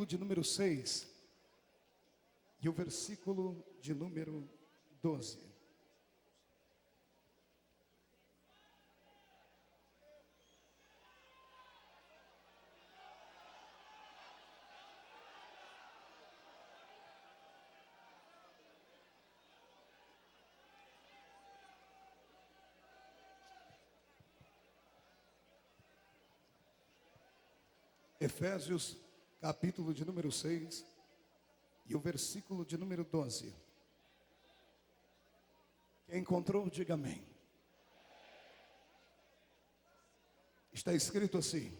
capítulo de número 6 e o versículo de número 12. Efésios, capítulo de número 6 e o versículo de número 12. Quem encontrou, diga amém. Está escrito assim: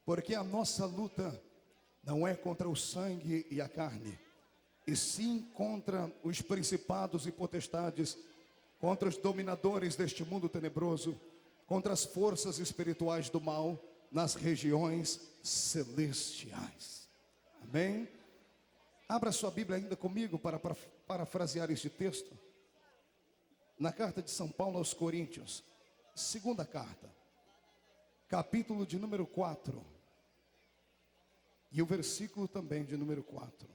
porque a nossa luta não é contra o sangue e a carne, e sim contra os principados e potestades, contra os dominadores deste mundo tenebroso, contra as forças espirituais do mal nas regiões celestiais. Amém? Abra sua Bíblia ainda comigo para parafrasear este texto. Na carta de São Paulo aos Coríntios, segunda carta, capítulo de número 4, e o versículo também de número 4.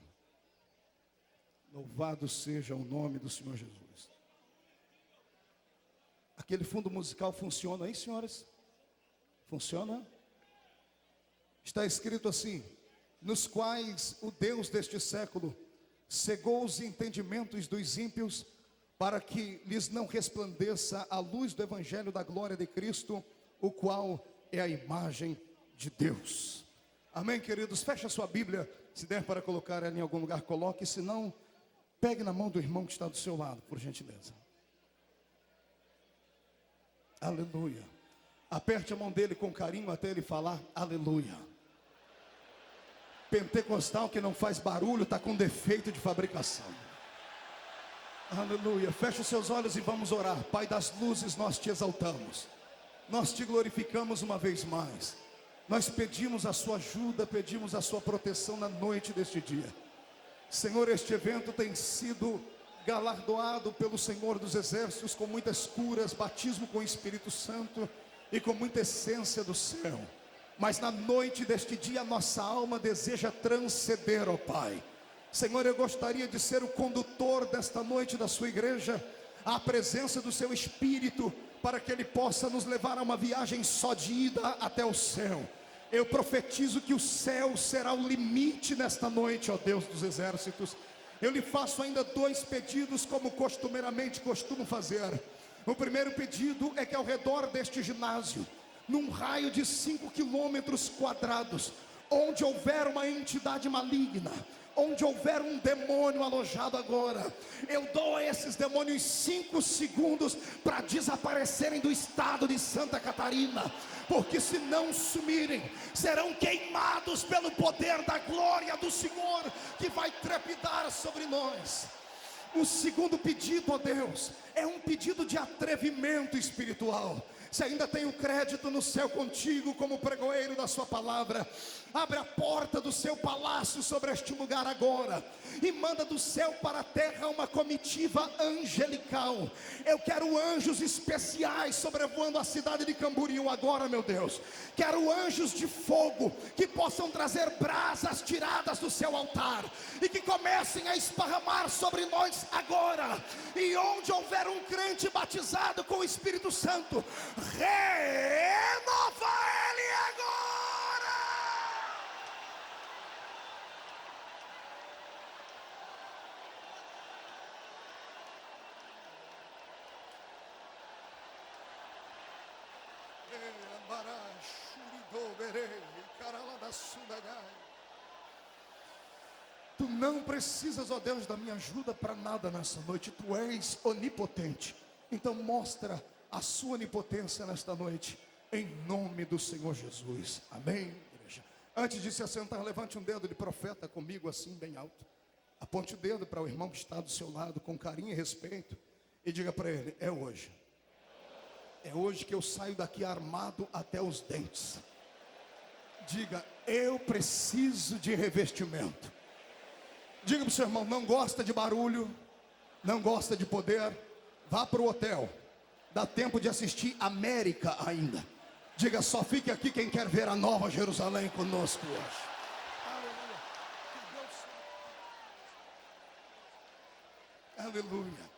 Louvado seja o nome do Senhor Jesus. Aquele fundo musical funciona aí, senhoras? Funciona? Está escrito assim: nos quais o Deus deste século cegou os entendimentos dos ímpios, para que lhes não resplandeça a luz do evangelho da glória de Cristo, o qual é a imagem de Deus. Amém, queridos? Feche a sua Bíblia, se der para colocar ela em algum lugar, coloque, se não, pegue na mão do irmão que está do seu lado, por gentileza. Aleluia. Aperte a mão dele com carinho até ele falar aleluia. Pentecostal que não faz barulho está com defeito de fabricação. Aleluia. Feche os seus olhos e vamos orar. Pai das luzes, nós te exaltamos, nós te glorificamos uma vez mais. Nós pedimos a sua ajuda, pedimos a sua proteção na noite deste dia. Senhor, este evento tem sido galardoado pelo Senhor dos Exércitos com muitas curas, batismo com o Espírito Santo e com muita essência do céu. Mas na noite deste dia, nossa alma deseja transcender, ó Pai. Senhor, eu gostaria de ser o condutor desta noite da sua igreja, à presença do seu Espírito, para que Ele possa nos levar a uma viagem só de ida até o céu. Eu profetizo que o céu será o limite nesta noite, ó Deus dos exércitos. Eu lhe faço ainda 2 pedidos, como costumeiramente costumo fazer. O primeiro pedido é que ao redor deste ginásio, num raio de 5 quilômetros quadrados, onde houver uma entidade maligna, onde houver um demônio alojado agora, eu dou a esses demônios 5 segundos para desaparecerem do estado de Santa Catarina, porque se não sumirem, serão queimados pelo poder da glória do Senhor, que vai trepidar sobre nós. O segundo pedido, ó Deus, é um pedido de atrevimento espiritual. Se ainda tenho crédito no céu contigo como pregoeiro da sua palavra, abre a porta do seu palácio sobre este lugar agora, e manda do céu para a terra uma comitiva angelical. Eu quero anjos especiais sobrevoando a cidade de Camboriú agora, meu Deus. Quero anjos de fogo que possam trazer brasas tiradas do seu altar, e que comecem a esparramar sobre nós agora. E onde houver um crente batizado com o Espírito Santo, renova ele agora. Tu não precisas, ó Deus, da minha ajuda para nada nessa noite. Tu és onipotente. Então mostra a sua onipotência nesta noite, em nome do Senhor Jesus. Amém, igreja? Antes de se assentar, levante um dedo de profeta comigo assim bem alto. Aponte o dedo para o irmão que está do seu lado com carinho e respeito, e diga para ele: é hoje. É hoje que eu saio daqui armado até os dentes. Diga: eu preciso de revestimento. Diga para o seu irmão: não gosta de barulho, não gosta de poder, vá para o hotel. Dá tempo de assistir América ainda. Diga: só fique aqui quem quer ver a Nova Jerusalém conosco hoje. Aleluia. Aleluia.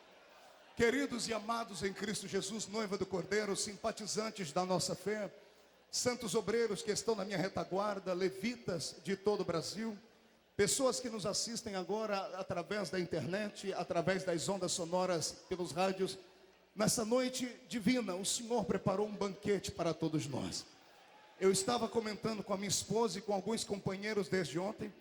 Queridos e amados em Cristo Jesus, noiva do Cordeiro, simpatizantes da nossa fé, santos obreiros que estão na minha retaguarda, levitas de todo o Brasil, pessoas que nos assistem agora através da internet, através das ondas sonoras, pelos rádios. Nessa noite divina, o Senhor preparou um banquete para todos nós. Eu estava comentando com a minha esposa e com alguns companheiros desde ontem,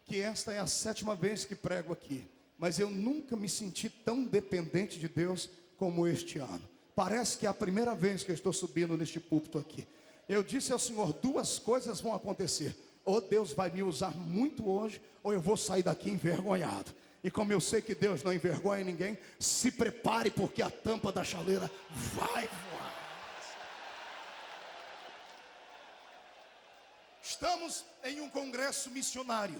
que esta é a 7ª vez que prego aqui. Mas eu nunca me senti tão dependente de Deus como este ano. Parece que é a primeira vez que eu estou subindo neste púlpito aqui. Eu disse ao Senhor, 2 coisas vão acontecer. Ou Deus vai me usar muito hoje, ou eu vou sair daqui envergonhado. E como eu sei que Deus não envergonha ninguém, se prepare, porque a tampa da chaleira vai voar. Estamos em um congresso missionário.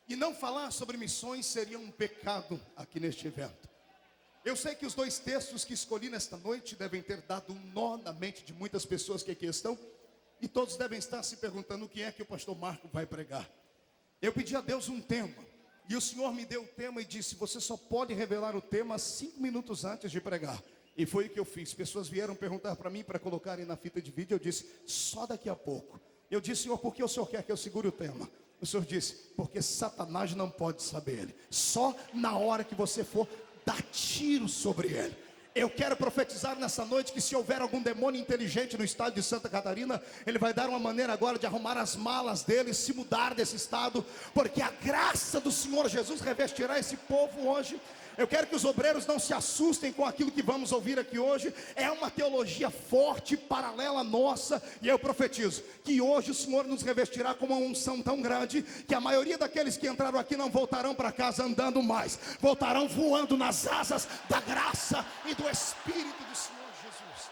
E não falar sobre missões seria um pecado aqui neste evento. Eu sei que os 2 textos que escolhi nesta noite devem ter dado um nó na mente de muitas pessoas que aqui estão. E todos devem estar se perguntando o que é que o pastor Marco vai pregar. Eu pedi a Deus um tema. E o Senhor me deu o tema e disse, você só pode revelar o tema 5 minutos antes de pregar. E foi o que eu fiz. Pessoas vieram perguntar para mim para colocarem na fita de vídeo. Eu disse, só daqui a pouco. Eu disse, Senhor, por que o Senhor quer que eu segure o tema? O Senhor disse, porque Satanás não pode saber ele. Só na hora que você for dar tiro sobre ele. Eu quero profetizar nessa noite que se houver algum demônio inteligente no estado de Santa Catarina, ele vai dar uma maneira agora de arrumar as malas dele, se mudar desse estado, porque a graça do Senhor Jesus revestirá esse povo hoje. Eu quero que os obreiros não se assustem com aquilo que vamos ouvir aqui hoje. É uma teologia forte, paralela à nossa. E eu profetizo que hoje o Senhor nos revestirá com uma unção tão grande, que a maioria daqueles que entraram aqui não voltarão para casa andando mais, voltarão voando nas asas da graça e do Espírito do Senhor Jesus.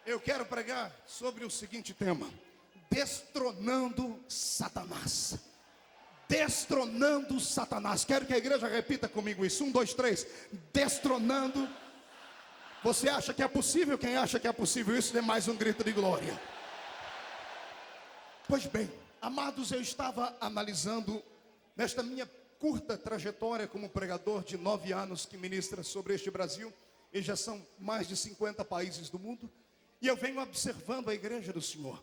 Eu quero pregar sobre o seguinte tema: destronando Satanás. Destronando Satanás. Quero que a igreja repita comigo isso. 1, 2, 3. Destronando. Você acha que é possível? Quem acha que é possível isso, dê mais um grito de glória. Pois bem, amados, eu estava analisando nesta minha curta trajetória como pregador de 9 anos que ministra sobre este Brasil, e já são mais de 50 países do mundo, e eu venho observando a igreja do Senhor,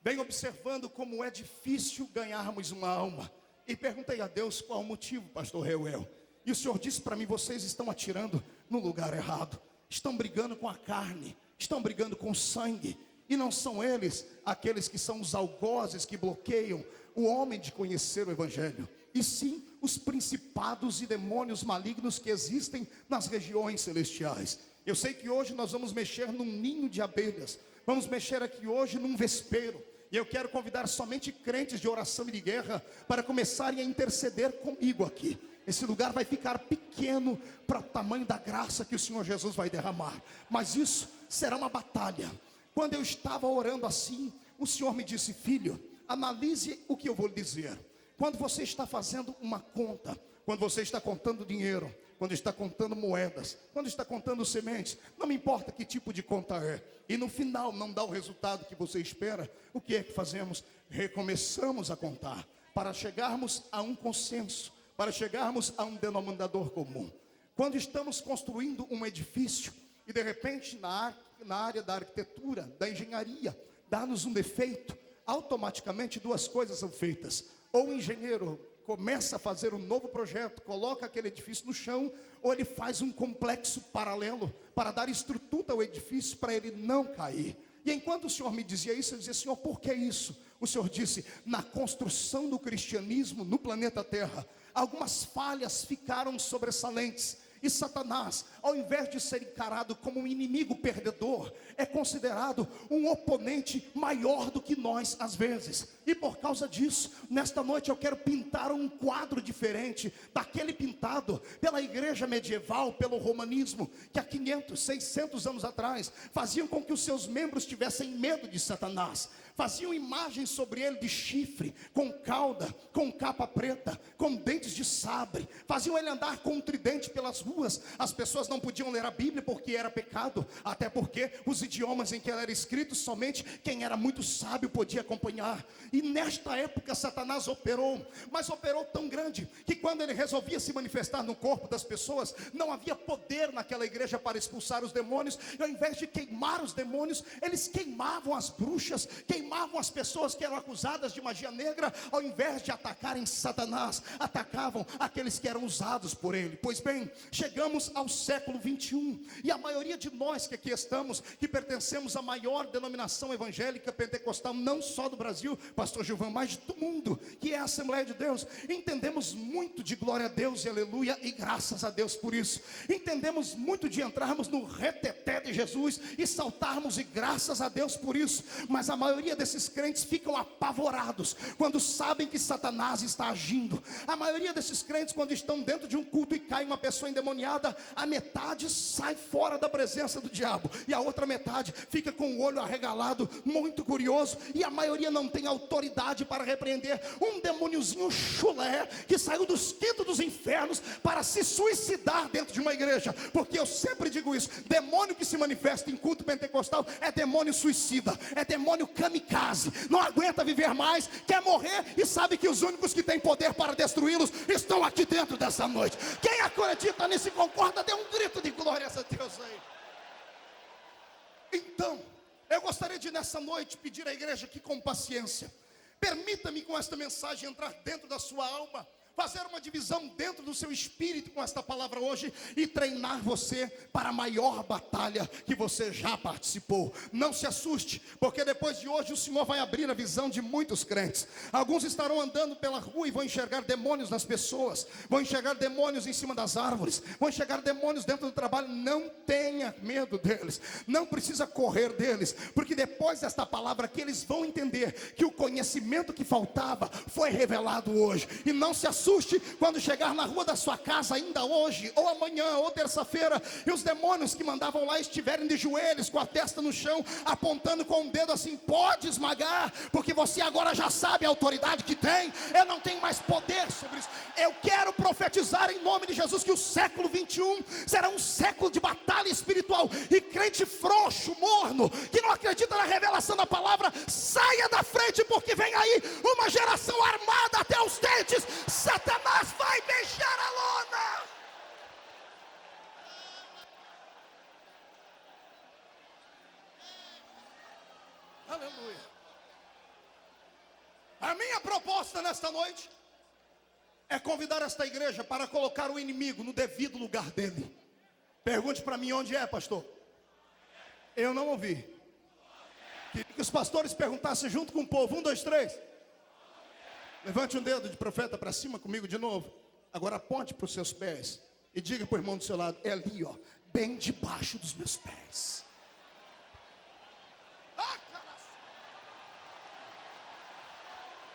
venho observando como é difícil ganharmos uma alma. E perguntei a Deus qual o motivo, pastor Reuel. E o Senhor disse para mim, vocês estão atirando no lugar errado. Estão brigando com a carne, estão brigando com o sangue. E não são eles aqueles que são os algozes que bloqueiam o homem de conhecer o Evangelho. E sim, os principados e demônios malignos que existem nas regiões celestiais. Eu sei que hoje nós vamos mexer num ninho de abelhas. Vamos mexer aqui hoje num vespeiro. E eu quero convidar somente crentes de oração e de guerra para começarem a interceder comigo aqui. Esse lugar vai ficar pequeno para o tamanho da graça que o Senhor Jesus vai derramar. Mas isso será uma batalha. Quando eu estava orando assim, o Senhor me disse, filho, analise o que eu vou lhe dizer. Quando você está fazendo uma conta, quando você está contando dinheiro, quando está contando moedas, quando está contando sementes, não me importa que tipo de conta é, e no final não dá o resultado que você espera, o que é que fazemos? Recomeçamos a contar, para chegarmos a um consenso, para chegarmos a um denominador comum. Quando estamos construindo um edifício, e de repente na área da arquitetura, da engenharia, dá-nos um defeito, automaticamente 2 coisas são feitas. Ou o engenheiro começa a fazer um novo projeto, coloca aquele edifício no chão, ou ele faz um complexo paralelo para dar estrutura ao edifício, para ele não cair. E enquanto o Senhor me dizia isso, eu dizia, Senhor, por que isso? O Senhor disse, na construção do cristianismo no planeta Terra, algumas falhas ficaram sobressalentes. E Satanás, ao invés de ser encarado como um inimigo perdedor, é considerado um oponente maior do que nós às vezes. E por causa disso, nesta noite eu quero pintar um quadro diferente daquele pintado pela igreja medieval, pelo romanismo, que há 500, 600 anos atrás faziam com que os seus membros tivessem medo de Satanás, faziam imagens sobre ele de chifre, com cauda, com capa preta, com dentes de sabre, faziam ele andar com um tridente pelas ruas. As pessoas não podiam ler a Bíblia porque era pecado, até porque os idiomas em que ela era escrita, somente quem era muito sábio podia acompanhar. E nesta época Satanás operou, mas operou tão grande, que quando ele resolvia se manifestar no corpo das pessoas, não havia poder naquela igreja para expulsar os demônios. E ao invés de queimar os demônios, eles queimavam as bruxas, queimavam as pessoas que eram acusadas de magia negra. Ao invés de atacarem Satanás, atacavam aqueles que eram usados por ele. Pois bem, chegamos ao século 21, e a maioria de nós que aqui estamos, que pertencemos à maior denominação evangélica pentecostal, não só do Brasil, pastor Gilvan, mas do mundo, que é a Assembleia de Deus, entendemos muito de glória a Deus e aleluia, e graças a Deus por isso. Entendemos muito de entrarmos no reteté de Jesus e saltarmos, e graças a Deus por isso. Mas a maioria desses crentes ficam apavorados quando sabem que Satanás está agindo. A maioria desses crentes, quando estão dentro de um culto e cai uma pessoa endemoniada, a metade sai fora da presença do diabo, e a outra metade fica com o olho arregalado, muito curioso. E a maioria não tem autoridade para repreender um demôniozinho chulé que saiu dos quintos dos infernos para se suicidar dentro de uma igreja. Porque eu sempre digo isso: demônio que se manifesta em culto pentecostal é demônio suicida, é demônio kamikaze, não aguenta viver mais, quer morrer, e sabe que os únicos que têm poder para destruí-los estão aqui dentro dessa noite. Quem acredita nisso e concorda, dê um grito de glória a Deus aí. Então, eu gostaria de nessa noite pedir à igreja que com paciência, permita-me com esta mensagem entrar dentro da sua alma, fazer uma divisão dentro do seu espírito com esta palavra hoje, e treinar você para a maior batalha que você já participou. Não se assuste, porque depois de hoje o Senhor vai abrir a visão de muitos crentes. Alguns estarão andando pela rua e vão enxergar demônios nas pessoas, vão enxergar demônios em cima das árvores, vão enxergar demônios dentro do trabalho. Não tenha medo deles, não precisa correr deles, porque depois desta palavra aqui eles vão entender que o conhecimento que faltava foi revelado hoje. E não se assuste quando chegar na rua da sua casa ainda hoje, ou amanhã, ou terça-feira, e os demônios que mandavam lá estiverem de joelhos, com a testa no chão, apontando com o dedo assim: pode esmagar, porque você agora já sabe a autoridade que tem. Eu não tenho mais poder sobre isso. Eu quero profetizar em nome de Jesus que o século 21 será um século de batalha espiritual. E crente frouxo, morno, que não acredita na revelação da palavra, saia da frente, porque vem aí uma geração armada até os dentes. Satanás vai beijar a lona. Aleluia. A minha proposta nesta noite é convidar esta igreja para colocar o inimigo no devido lugar dele. Pergunte para mim: onde é, pastor? Eu não ouvi. Queria que os pastores perguntassem junto com o povo. 1, 2, 3. Levante um dedo de profeta para cima comigo de novo. Agora aponte para os seus pés e diga para o irmão do seu lado: é ali, ó, bem debaixo dos meus pés.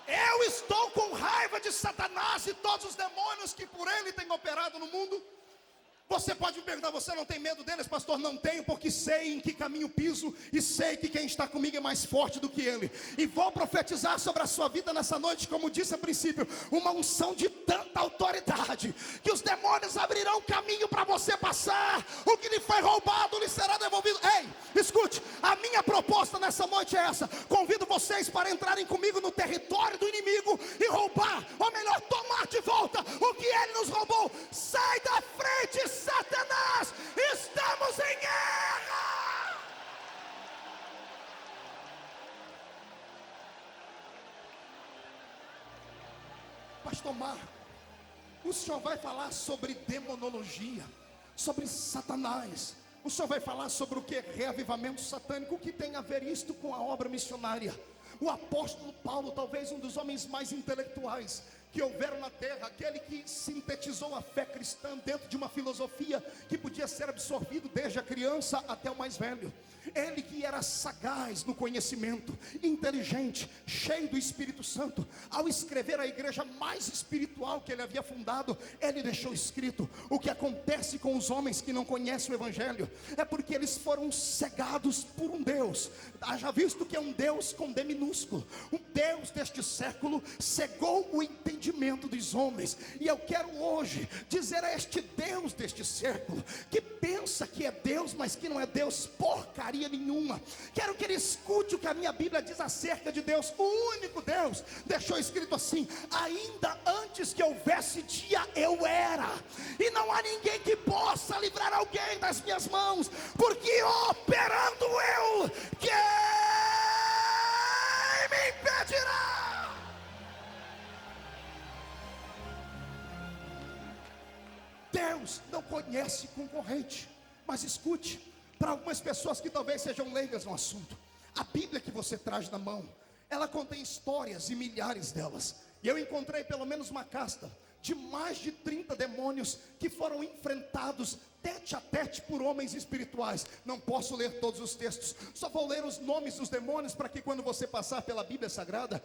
Eu estou com raiva de Satanás e todos os demônios que por ele têm operado no mundo. Você pode me perguntar: você não tem medo deles, pastor? Não tenho, porque sei em que caminho piso, e sei que quem está comigo é mais forte do que ele. E vou profetizar sobre a sua vida nessa noite, como disse a princípio, uma unção de tanta autoridade, que os demônios abrirão caminho para você passar. O que lhe foi roubado lhe será devolvido. Ei, escute, a minha proposta nessa noite é essa: convido vocês para entrarem comigo no território do inimigo e roubar, ou melhor, tomar de volta o que ele nos roubou. Sai da frente, Satanás, estamos em guerra. Pastor Marco, o senhor vai falar sobre demonologia, sobre Satanás. O senhor vai falar sobre o que? Reavivamento satânico. O que tem a ver isto com a obra missionária? O apóstolo Paulo, talvez um dos homens mais intelectuais que houveram na terra, aquele que sintetizou a fé cristã dentro de uma filosofia que podia ser absorvido desde a criança até o mais velho. Ele que era sagaz no conhecimento, inteligente, cheio do Espírito Santo, ao escrever a igreja mais espiritual que ele havia fundado, ele deixou escrito: o que acontece com os homens que não conhecem o Evangelho é porque eles foram cegados por um Deus. Haja visto que é um Deus com D minúsculo. Um Deus deste século cegou o entendimento dos homens. E eu quero hoje dizer a este Deus deste século, que pensa que é Deus, mas que não é Deus porcaria nenhuma, quero que ele escute o que a minha Bíblia diz acerca de Deus. O único Deus deixou escrito assim: ainda antes que houvesse dia, eu era, e não há ninguém que possa livrar alguém das minhas mãos, porque operando eu, quem me impedirá? Deus não conhece concorrente. Mas escute, para algumas pessoas que talvez sejam leigas no assunto, a Bíblia que você traz na mão, ela contém histórias, e milhares delas. E eu encontrei pelo menos uma casta de mais de 30 demônios que foram enfrentados tete a tete por homens espirituais. Não posso ler todos os textos, só vou ler os nomes dos demônios, para que quando você passar pela Bíblia Sagrada,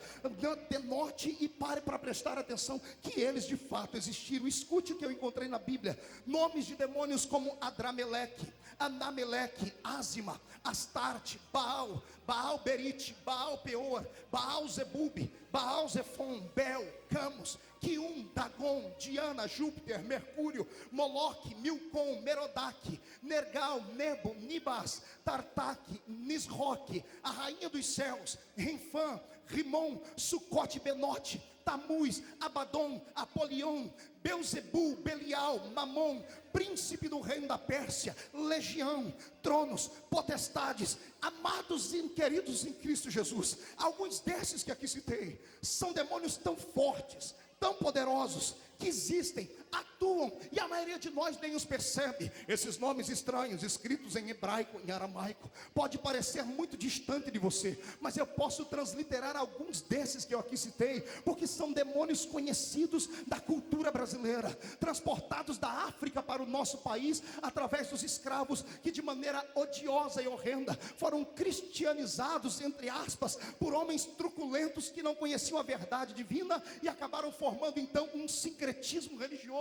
denote e pare para prestar atenção que eles de fato existiram. Escute o que eu encontrei na Bíblia: nomes de demônios como Adrameleque, Anameleque, Ázima, Astarte, Baal, Baal Berite, Baal Peor, Baal Zebub, Baal Zefon, Bel, Camus, Quium, Dagon, Diana, Júpiter, Mercúrio, Moloque, Milcom, Merodach, Nergal, Nebo, Nibas, Tartaque, Nisroque, a rainha dos céus, Renfã, Rimon, Sucote, Benote, Tamuz, Abaddon, Apolion, Belzebu, Belial, Mamon, príncipe do reino da Pérsia, legião, tronos, potestades, amados e queridos em Cristo Jesus. Alguns desses que aqui citei são demônios tão fortes, tão poderosos, que existem, atuam, e a maioria de nós nem os percebe. Esses nomes estranhos, escritos em hebraico, em aramaico, pode parecer muito distante de você, mas eu posso transliterar alguns desses que eu aqui citei, porque são demônios conhecidos da cultura brasileira, transportados da África para o nosso país, através dos escravos, que de maneira odiosa e horrenda, foram cristianizados, entre aspas, por homens truculentos, que não conheciam a verdade divina, e acabaram formando então um sincretismo religioso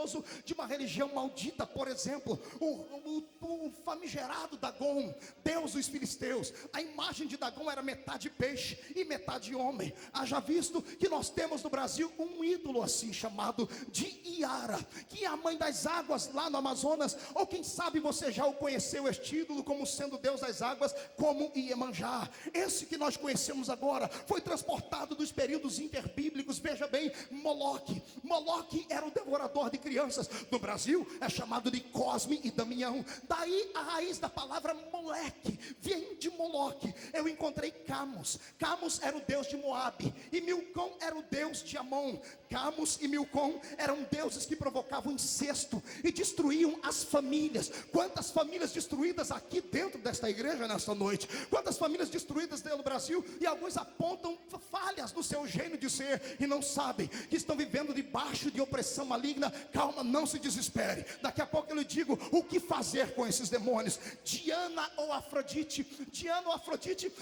de uma religião maldita. Por exemplo, o famigerado Dagon, deus dos filisteus. A imagem de Dagon era metade peixe e metade homem. Haja visto que nós temos no Brasil um ídolo assim, chamado de Iara, que é a mãe das águas lá no Amazonas. Ou quem sabe você já o conheceu, este ídolo, como sendo deus das águas, como Iemanjá. Esse que nós conhecemos agora foi transportado dos períodos interbíblicos. Veja bem, Moloque era o devorador de crianças. No Brasil é chamado de Cosme e Damião. Daí a raiz da palavra moleque vem de Moloque. Eu encontrei Camus era o deus de Moabe, e Milcom era o deus de Amon. Camus e Milcom eram deuses que provocavam incesto e destruíam as famílias. Quantas famílias destruídas aqui dentro desta igreja nesta noite, quantas famílias destruídas no Brasil, e alguns apontam falhas no seu gênio de ser, e não sabem que estão vivendo debaixo de opressão maligna. Calma, não se desespere, daqui a pouco eu lhe digo o que fazer com esses demônios. Diana ou Afrodite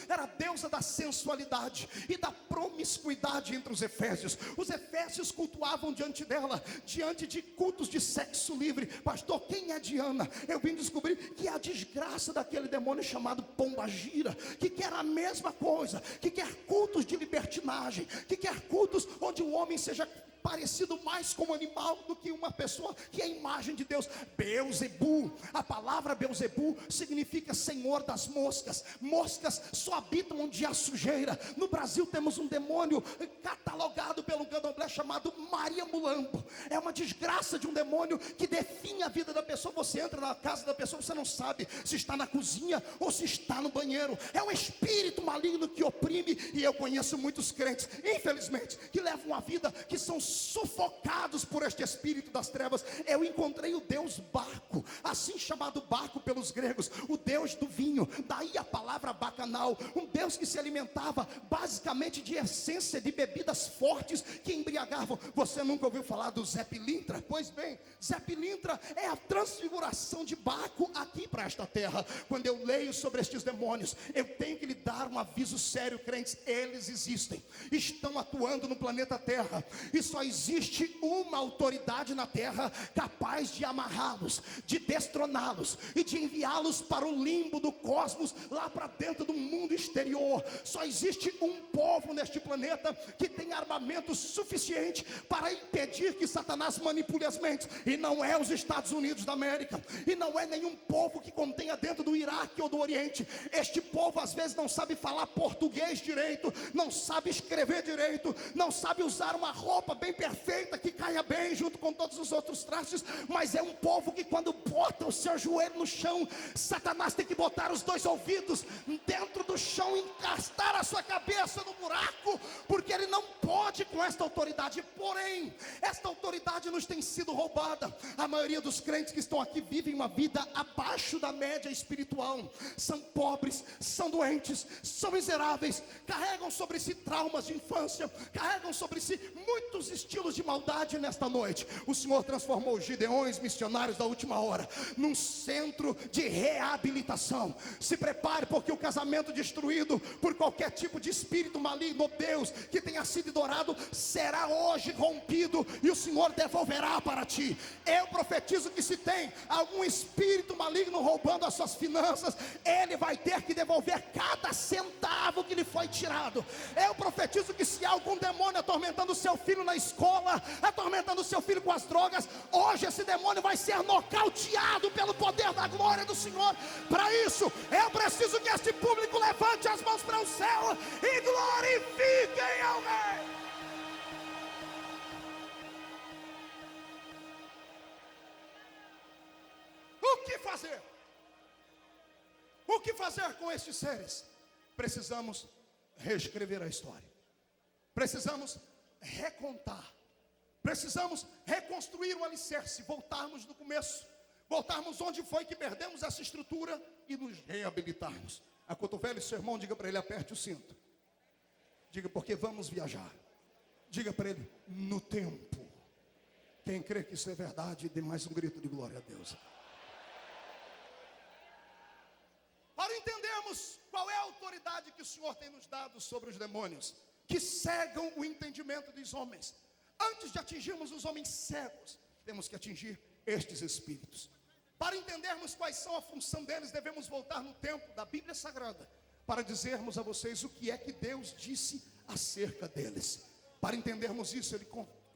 era a deusa da sensualidade e da promiscuidade entre os efésios. Os efésios cultuavam diante dela, diante de cultos de sexo livre. Pastor, quem é Diana? Eu vim descobrir que é a desgraça daquele demônio chamado Pombagira, que quer a mesma coisa, que quer cultos de libertinagem, que quer cultos onde o homem seja parecido mais com um animal do que uma pessoa, que é a imagem de Deus. Belzebu, a palavra Belzebu significa senhor das moscas. Moscas só habitam onde há sujeira. No Brasil temos um demônio catalogado pelo candomblé chamado Maria Mulambo. É uma desgraça de um demônio que define a vida da pessoa. Você entra na casa da pessoa, você não sabe se está na cozinha ou se está no banheiro. É um espírito maligno que oprime. E eu conheço muitos crentes, infelizmente, que levam uma vida que são sufocados por este espírito das trevas. Eu encontrei o deus Baco, assim chamado Baco pelos gregos, o deus do vinho. Daí a palavra bacanal, um deus que se alimentava basicamente de essência de bebidas fortes que embriagavam embriagavam. Você nunca ouviu falar do Zé Pilintra? Pois bem, Zé Pilintra é a transfiguração de Baco aqui para esta terra. Quando eu leio sobre estes demônios, eu tenho que lhe dar um aviso sério, crentes. Eles existem, estão atuando no planeta Terra, e só existe uma autoridade na terra capaz de amarrá-los, de destroná-los e de enviá-los para o limbo do cosmos, lá para dentro do mundo exterior. Só existe um povo neste planeta que tem armamento suficiente para impedir que Satanás manipule as mentes, e não é os Estados Unidos da América, e não é nenhum povo que contenha dentro do Iraque ou do Oriente. Este povo às vezes não sabe falar português direito, não sabe escrever direito, não sabe usar uma roupa bem perfeita que caia bem junto com todos os outros trajes, mas é um povo que quando bota o seu joelho no chão, Satanás tem que botar os dois ouvidos dentro do chão, encastar a sua cabeça no buraco, porque ele não pode com esta autoridade. Porém, esta autoridade nos tem sido roubada. A maioria dos crentes que estão aqui vivem uma vida abaixo da média espiritual, são pobres, são doentes, são miseráveis, carregam sobre si traumas de infância, carregam sobre si muitos estilos de maldade. Nesta noite, o Senhor transformou os gideões, missionários da última hora, num centro de reabilitação. Se prepare, porque o casamento destruído por qualquer tipo de espírito maligno, Deus, que tenha sido adorado, será hoje rompido, e o Senhor devolverá para ti. Eu profetizo que se tem algum espírito maligno roubando as suas finanças, ele vai ter que devolver cada centavo que lhe foi tirado. Eu profetizo que se há algum demônio atormentando o seu filho na escola, atormentando o seu filho com as drogas, hoje esse demônio vai ser nocauteado pelo poder da glória do Senhor. Para isso, eu preciso que este público levante as mãos para o céu e glorifiquem ao Rei. O que fazer? O que fazer com estes seres? Precisamos reescrever a história, precisamos recontar, precisamos reconstruir o alicerce, voltarmos do começo, voltarmos onde foi que perdemos essa estrutura e nos reabilitarmos. Acotovele seu irmão, diga para ele: aperte o cinto. Diga: porque vamos viajar. Diga para ele: no tempo. Quem crê que isso é verdade, dê mais um grito de glória a Deus. Para entendermos qual é a autoridade que o Senhor tem nos dado sobre os demônios, que cegam o entendimento dos homens, antes de atingirmos os homens cegos, temos que atingir estes espíritos. Para entendermos quais são a função deles, devemos voltar no tempo da Bíblia Sagrada, para dizermos a vocês o que é que Deus disse acerca deles. Para entendermos isso,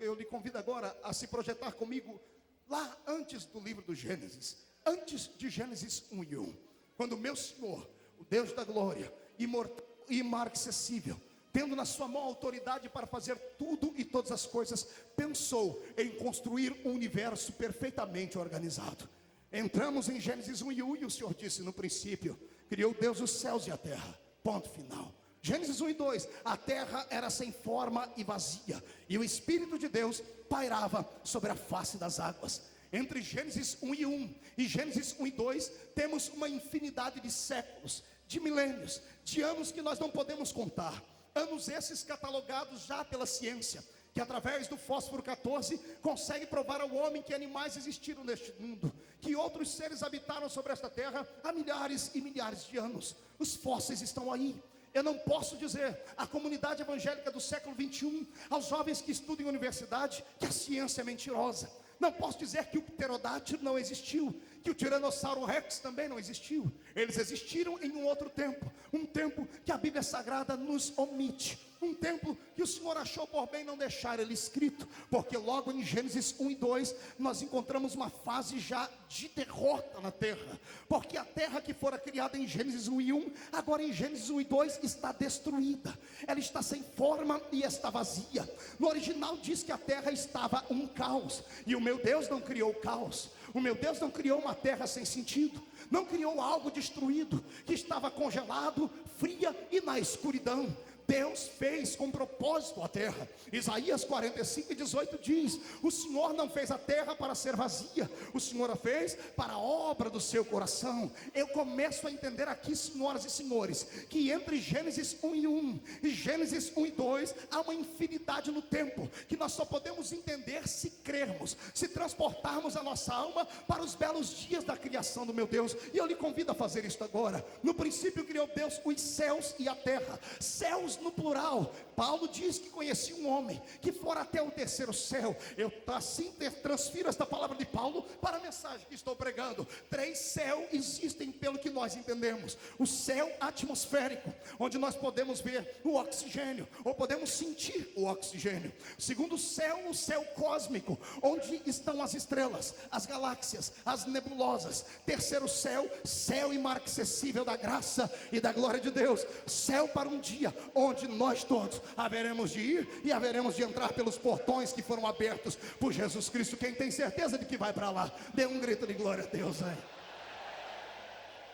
eu lhe convido agora a se projetar comigo lá antes do livro do Gênesis, antes de Gênesis 1:1. Quando o meu Senhor, o Deus da glória, imortal e imarcessível, tendo na sua mão autoridade para fazer tudo e todas as coisas, pensou em construir um universo perfeitamente organizado. Entramos em Gênesis 1:1 e o Senhor disse: no princípio criou Deus os céus e a terra. Ponto final. Gênesis 1:2, a terra era sem forma e vazia, e o Espírito de Deus pairava sobre a face das águas. Entre Gênesis 1:1 e Gênesis 1:2, temos uma infinidade de séculos, de milênios, de anos que nós não podemos contar. Anos esses catalogados já pela ciência, que através do fósforo 14 consegue provar ao homem que animais existiram neste mundo, que outros seres habitaram sobre esta terra há milhares e milhares de anos. Os fósseis estão aí. Eu não posso dizer à comunidade evangélica do século 21, aos jovens que estudam em universidade, que a ciência é mentirosa. Não posso dizer que o pterodátilo não existiu, que o tiranossauro rex também não existiu. Eles existiram em um outro tempo, um tempo que a Bíblia Sagrada nos omite, um tempo que o Senhor achou por bem não deixar ele escrito, porque logo em Gênesis 1:2 nós encontramos uma fase já de derrota na terra, porque a terra que fora criada em Gênesis 1:1, agora em Gênesis 1:2 está destruída, ela está sem forma e está vazia. No original diz que a terra estava um caos, e o meu Deus não criou o caos. O meu Deus não criou uma terra sem sentido, não criou algo destruído, que estava congelado, fria e na escuridão. Deus fez com propósito a terra. Isaías 45:18 diz: o Senhor não fez a terra para ser vazia, o Senhor a fez para a obra do seu coração. Eu começo a entender aqui, senhoras e senhores, que entre Gênesis 1:1 e Gênesis 1:2 há uma infinidade no tempo, que nós só podemos entender se crermos, se transportarmos a nossa alma para os belos dias da criação do meu Deus. E eu lhe convido a fazer isto agora. No princípio criou Deus os céus e a terra. Céus no plural. Paulo diz que conhecia um homem que fora até o terceiro céu. Eu assim transfiro esta palavra de Paulo para a mensagem que estou pregando. 3 céus existem pelo que nós entendemos: o céu atmosférico, onde nós podemos ver o oxigênio, ou podemos sentir o oxigênio. Segundo céu, o céu cósmico, onde estão as estrelas, as galáxias, as nebulosas. Terceiro céu, céu inacessível da graça e da glória de Deus. Céu para um dia onde nós todos haveremos de ir e haveremos de entrar pelos portões que foram abertos por Jesus Cristo. Quem tem certeza de que vai para lá, dê um grito de glória a Deus aí.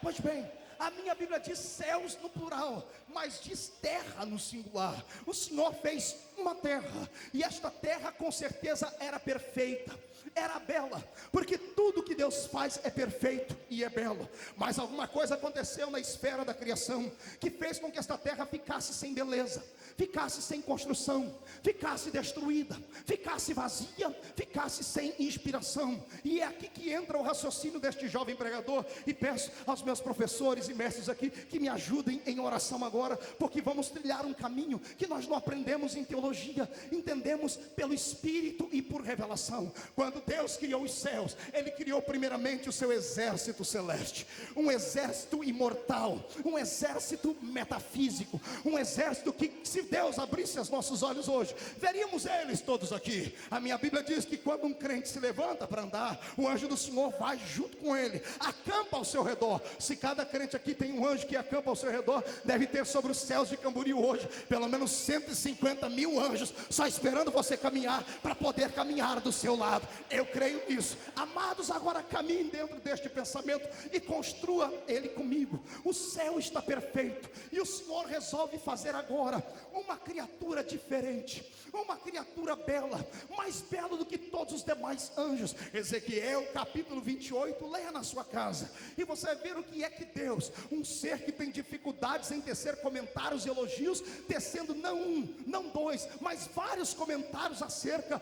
Pois bem, a minha Bíblia diz céus no plural, mas diz terra no singular. O Senhor fez uma terra, e esta terra com certeza era perfeita, era bela, porque tudo que Deus faz é perfeito e é belo. Mas alguma coisa aconteceu na esfera da criação que fez com que esta terra ficasse sem beleza, ficasse sem construção, ficasse destruída, ficasse vazia, ficasse sem inspiração. E é aqui que entra o raciocínio deste jovem pregador. E peço aos meus professores e mestres aqui que me ajudem em oração agora, porque vamos trilhar um caminho que nós não aprendemos em teologia, entendemos pelo Espírito e por revelação. Quando Deus criou os céus, Ele criou primeiramente o seu exército celeste, um exército imortal, um exército metafísico, um exército que, se Deus abrisse os nossos olhos hoje, veríamos eles todos aqui. A minha Bíblia diz que quando um crente se levanta para andar, o anjo do Senhor vai junto com ele, acampa ao seu redor. Se cada crente aqui tem um anjo que acampa ao seu redor, deve ter sobre os céus de Camboriú hoje pelo menos 150 mil anjos só esperando você caminhar para poder caminhar do seu lado. Eu creio nisso. Amados, agora caminhe dentro deste pensamento e construa ele comigo. O céu está perfeito e o Senhor resolve fazer agora uma criatura diferente, uma criatura bela, mais bela do que todos os demais anjos. Ezequiel capítulo 28, leia na sua casa, e você vai ver o que é que Deus, um ser que tem dificuldades em tecer comentários e elogios, tecendo não um, não dois, mas vários comentários acerca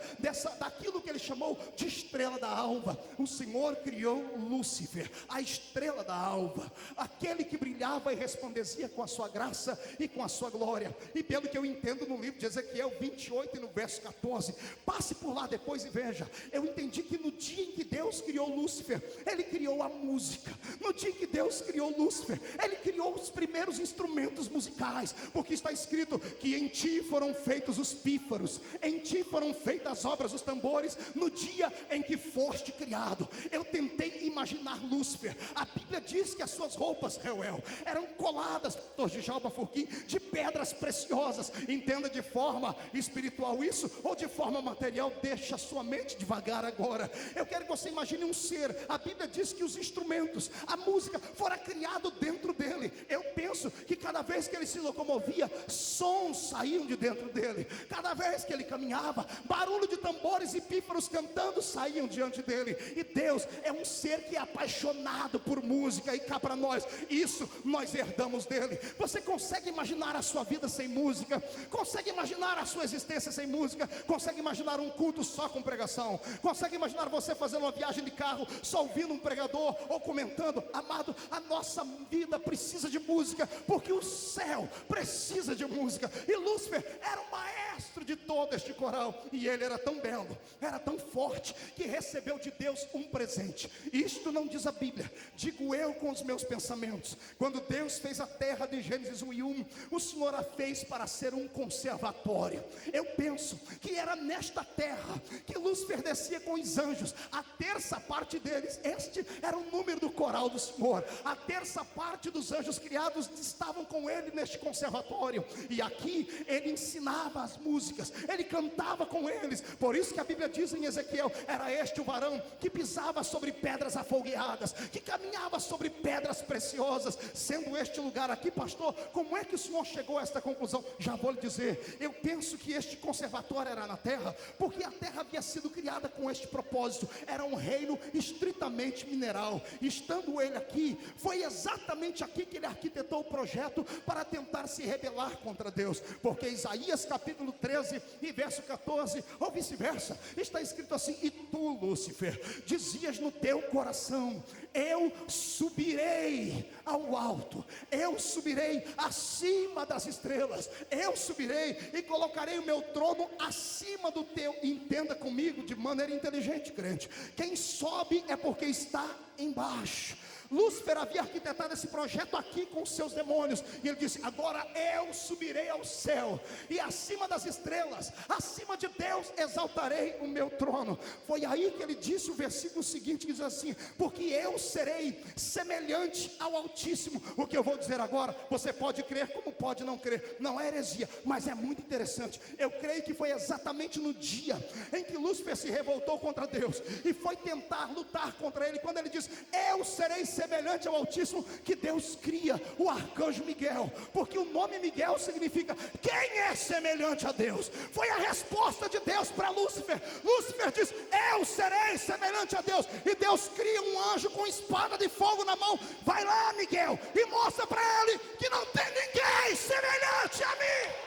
daquilo que ele chamou de estrela da alva. O Senhor criou Lúcifer, a estrela da alva, aquele que brilhava e resplandecia com a sua graça e com a sua glória. E pelo que eu entendo no livro de Ezequiel 28 e no verso 14, passe por lá depois e veja, eu entendi que no dia em que Deus criou Lúcifer, Ele criou a música. No dia em que Deus criou Lúcifer, Ele criou os primeiros instrumentos musicais, porque está escrito que em ti foram feitos os pífaros, em ti foram feitas as obras dos tambores, no dia em que foste criado. Eu tentei imaginar Lúcifer. A Bíblia diz que as suas roupas, Reuel, eram coladas, pastor Djalma Furquim, de pedras preciosas. Entenda de forma espiritual isso, ou de forma material, deixa a sua mente devagar agora. Eu quero que você imagine um ser. A Bíblia diz que os instrumentos, a música, fora criado dentro dele. Eu penso que cada vez que ele se locomovia, sons saíam de dentro dele. Cada vez que ele caminhava, barulho de tambores e pífaros cantando saíam diante dele. E Deus é um ser que é apaixonado por música, e cá para nós, isso nós herdamos dele. Você consegue imaginar a sua vida sem música? Consegue imaginar a sua existência sem música? Consegue imaginar um culto só com pregação? Consegue imaginar você fazendo uma viagem de carro só ouvindo um pregador ou comentando? Amado, a nossa vida precisa de música, porque o céu precisa de música. E Lúcifer era o maestro de todo este coral, e ele era tão belo, era tão forte, que recebeu de Deus um presente. Isto não diz a Bíblia, digo eu com os meus pensamentos. Quando Deus fez a terra de Gênesis 1:1, o Senhor a fez para ser um conservatório. Eu penso que era nesta terra que Lúcifer descia com os anjos. A terça parte deles, este era o número do coral do Senhor. A terça parte dos anjos criados estavam com ele neste conservatório, e aqui ele ensinava as músicas, ele cantava com eles. Por isso que a Bíblia diz em Ezequiel Miguel era este o varão que pisava sobre pedras afogueadas, que caminhava sobre pedras preciosas. Sendo este lugar aqui, pastor, como é que o senhor chegou a esta conclusão? Já vou lhe dizer. Eu penso que este conservatório era na terra, porque a terra havia sido criada com este propósito. Era um reino estritamente mineral. Estando ele aqui, foi exatamente aqui que ele arquitetou o projeto para tentar se rebelar contra Deus. Porque Isaías capítulo 13 e verso 14, ou vice-versa, está escrito assim: e tu, Lúcifer, dizias no teu coração: eu subirei ao alto, eu subirei acima das estrelas, eu subirei e colocarei o meu trono acima do teu. Entenda comigo de maneira inteligente, crente: quem sobe é porque está embaixo. Lúcifer havia arquitetado esse projeto aqui com os seus demônios, e ele disse: agora eu subirei ao céu, e acima das estrelas, acima de Deus, exaltarei o meu trono. Foi aí que ele disse o versículo seguinte, que diz assim: porque eu serei semelhante ao Altíssimo. O que eu vou dizer agora, você pode crer como pode não crer, não é heresia, mas é muito interessante. Eu creio que foi exatamente no dia em que Lúcifer se revoltou contra Deus e foi tentar lutar contra ele, quando ele diz: eu serei semelhante ao Altíssimo, que Deus cria o arcanjo Miguel, porque o nome Miguel significa quem é semelhante a Deus. Foi a resposta de Deus para Lúcifer. Lúcifer diz: eu serei semelhante a Deus, e Deus cria um anjo com espada de fogo na mão. Vai lá, Miguel, e mostra para ele que não tem ninguém semelhante a mim.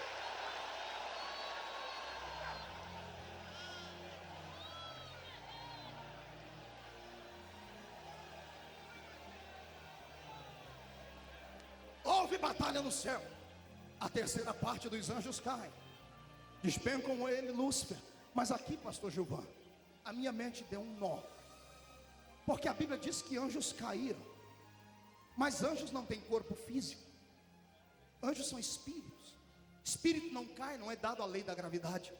Houve batalha no céu. A terceira parte dos anjos cai, despencam ele, Lúcifer. Mas aqui, pastor Gilvan, a minha mente deu um nó, porque a Bíblia diz que anjos caíram, mas anjos não têm corpo físico. Anjos são espíritos. Espírito não cai, não é dado a lei da gravidade.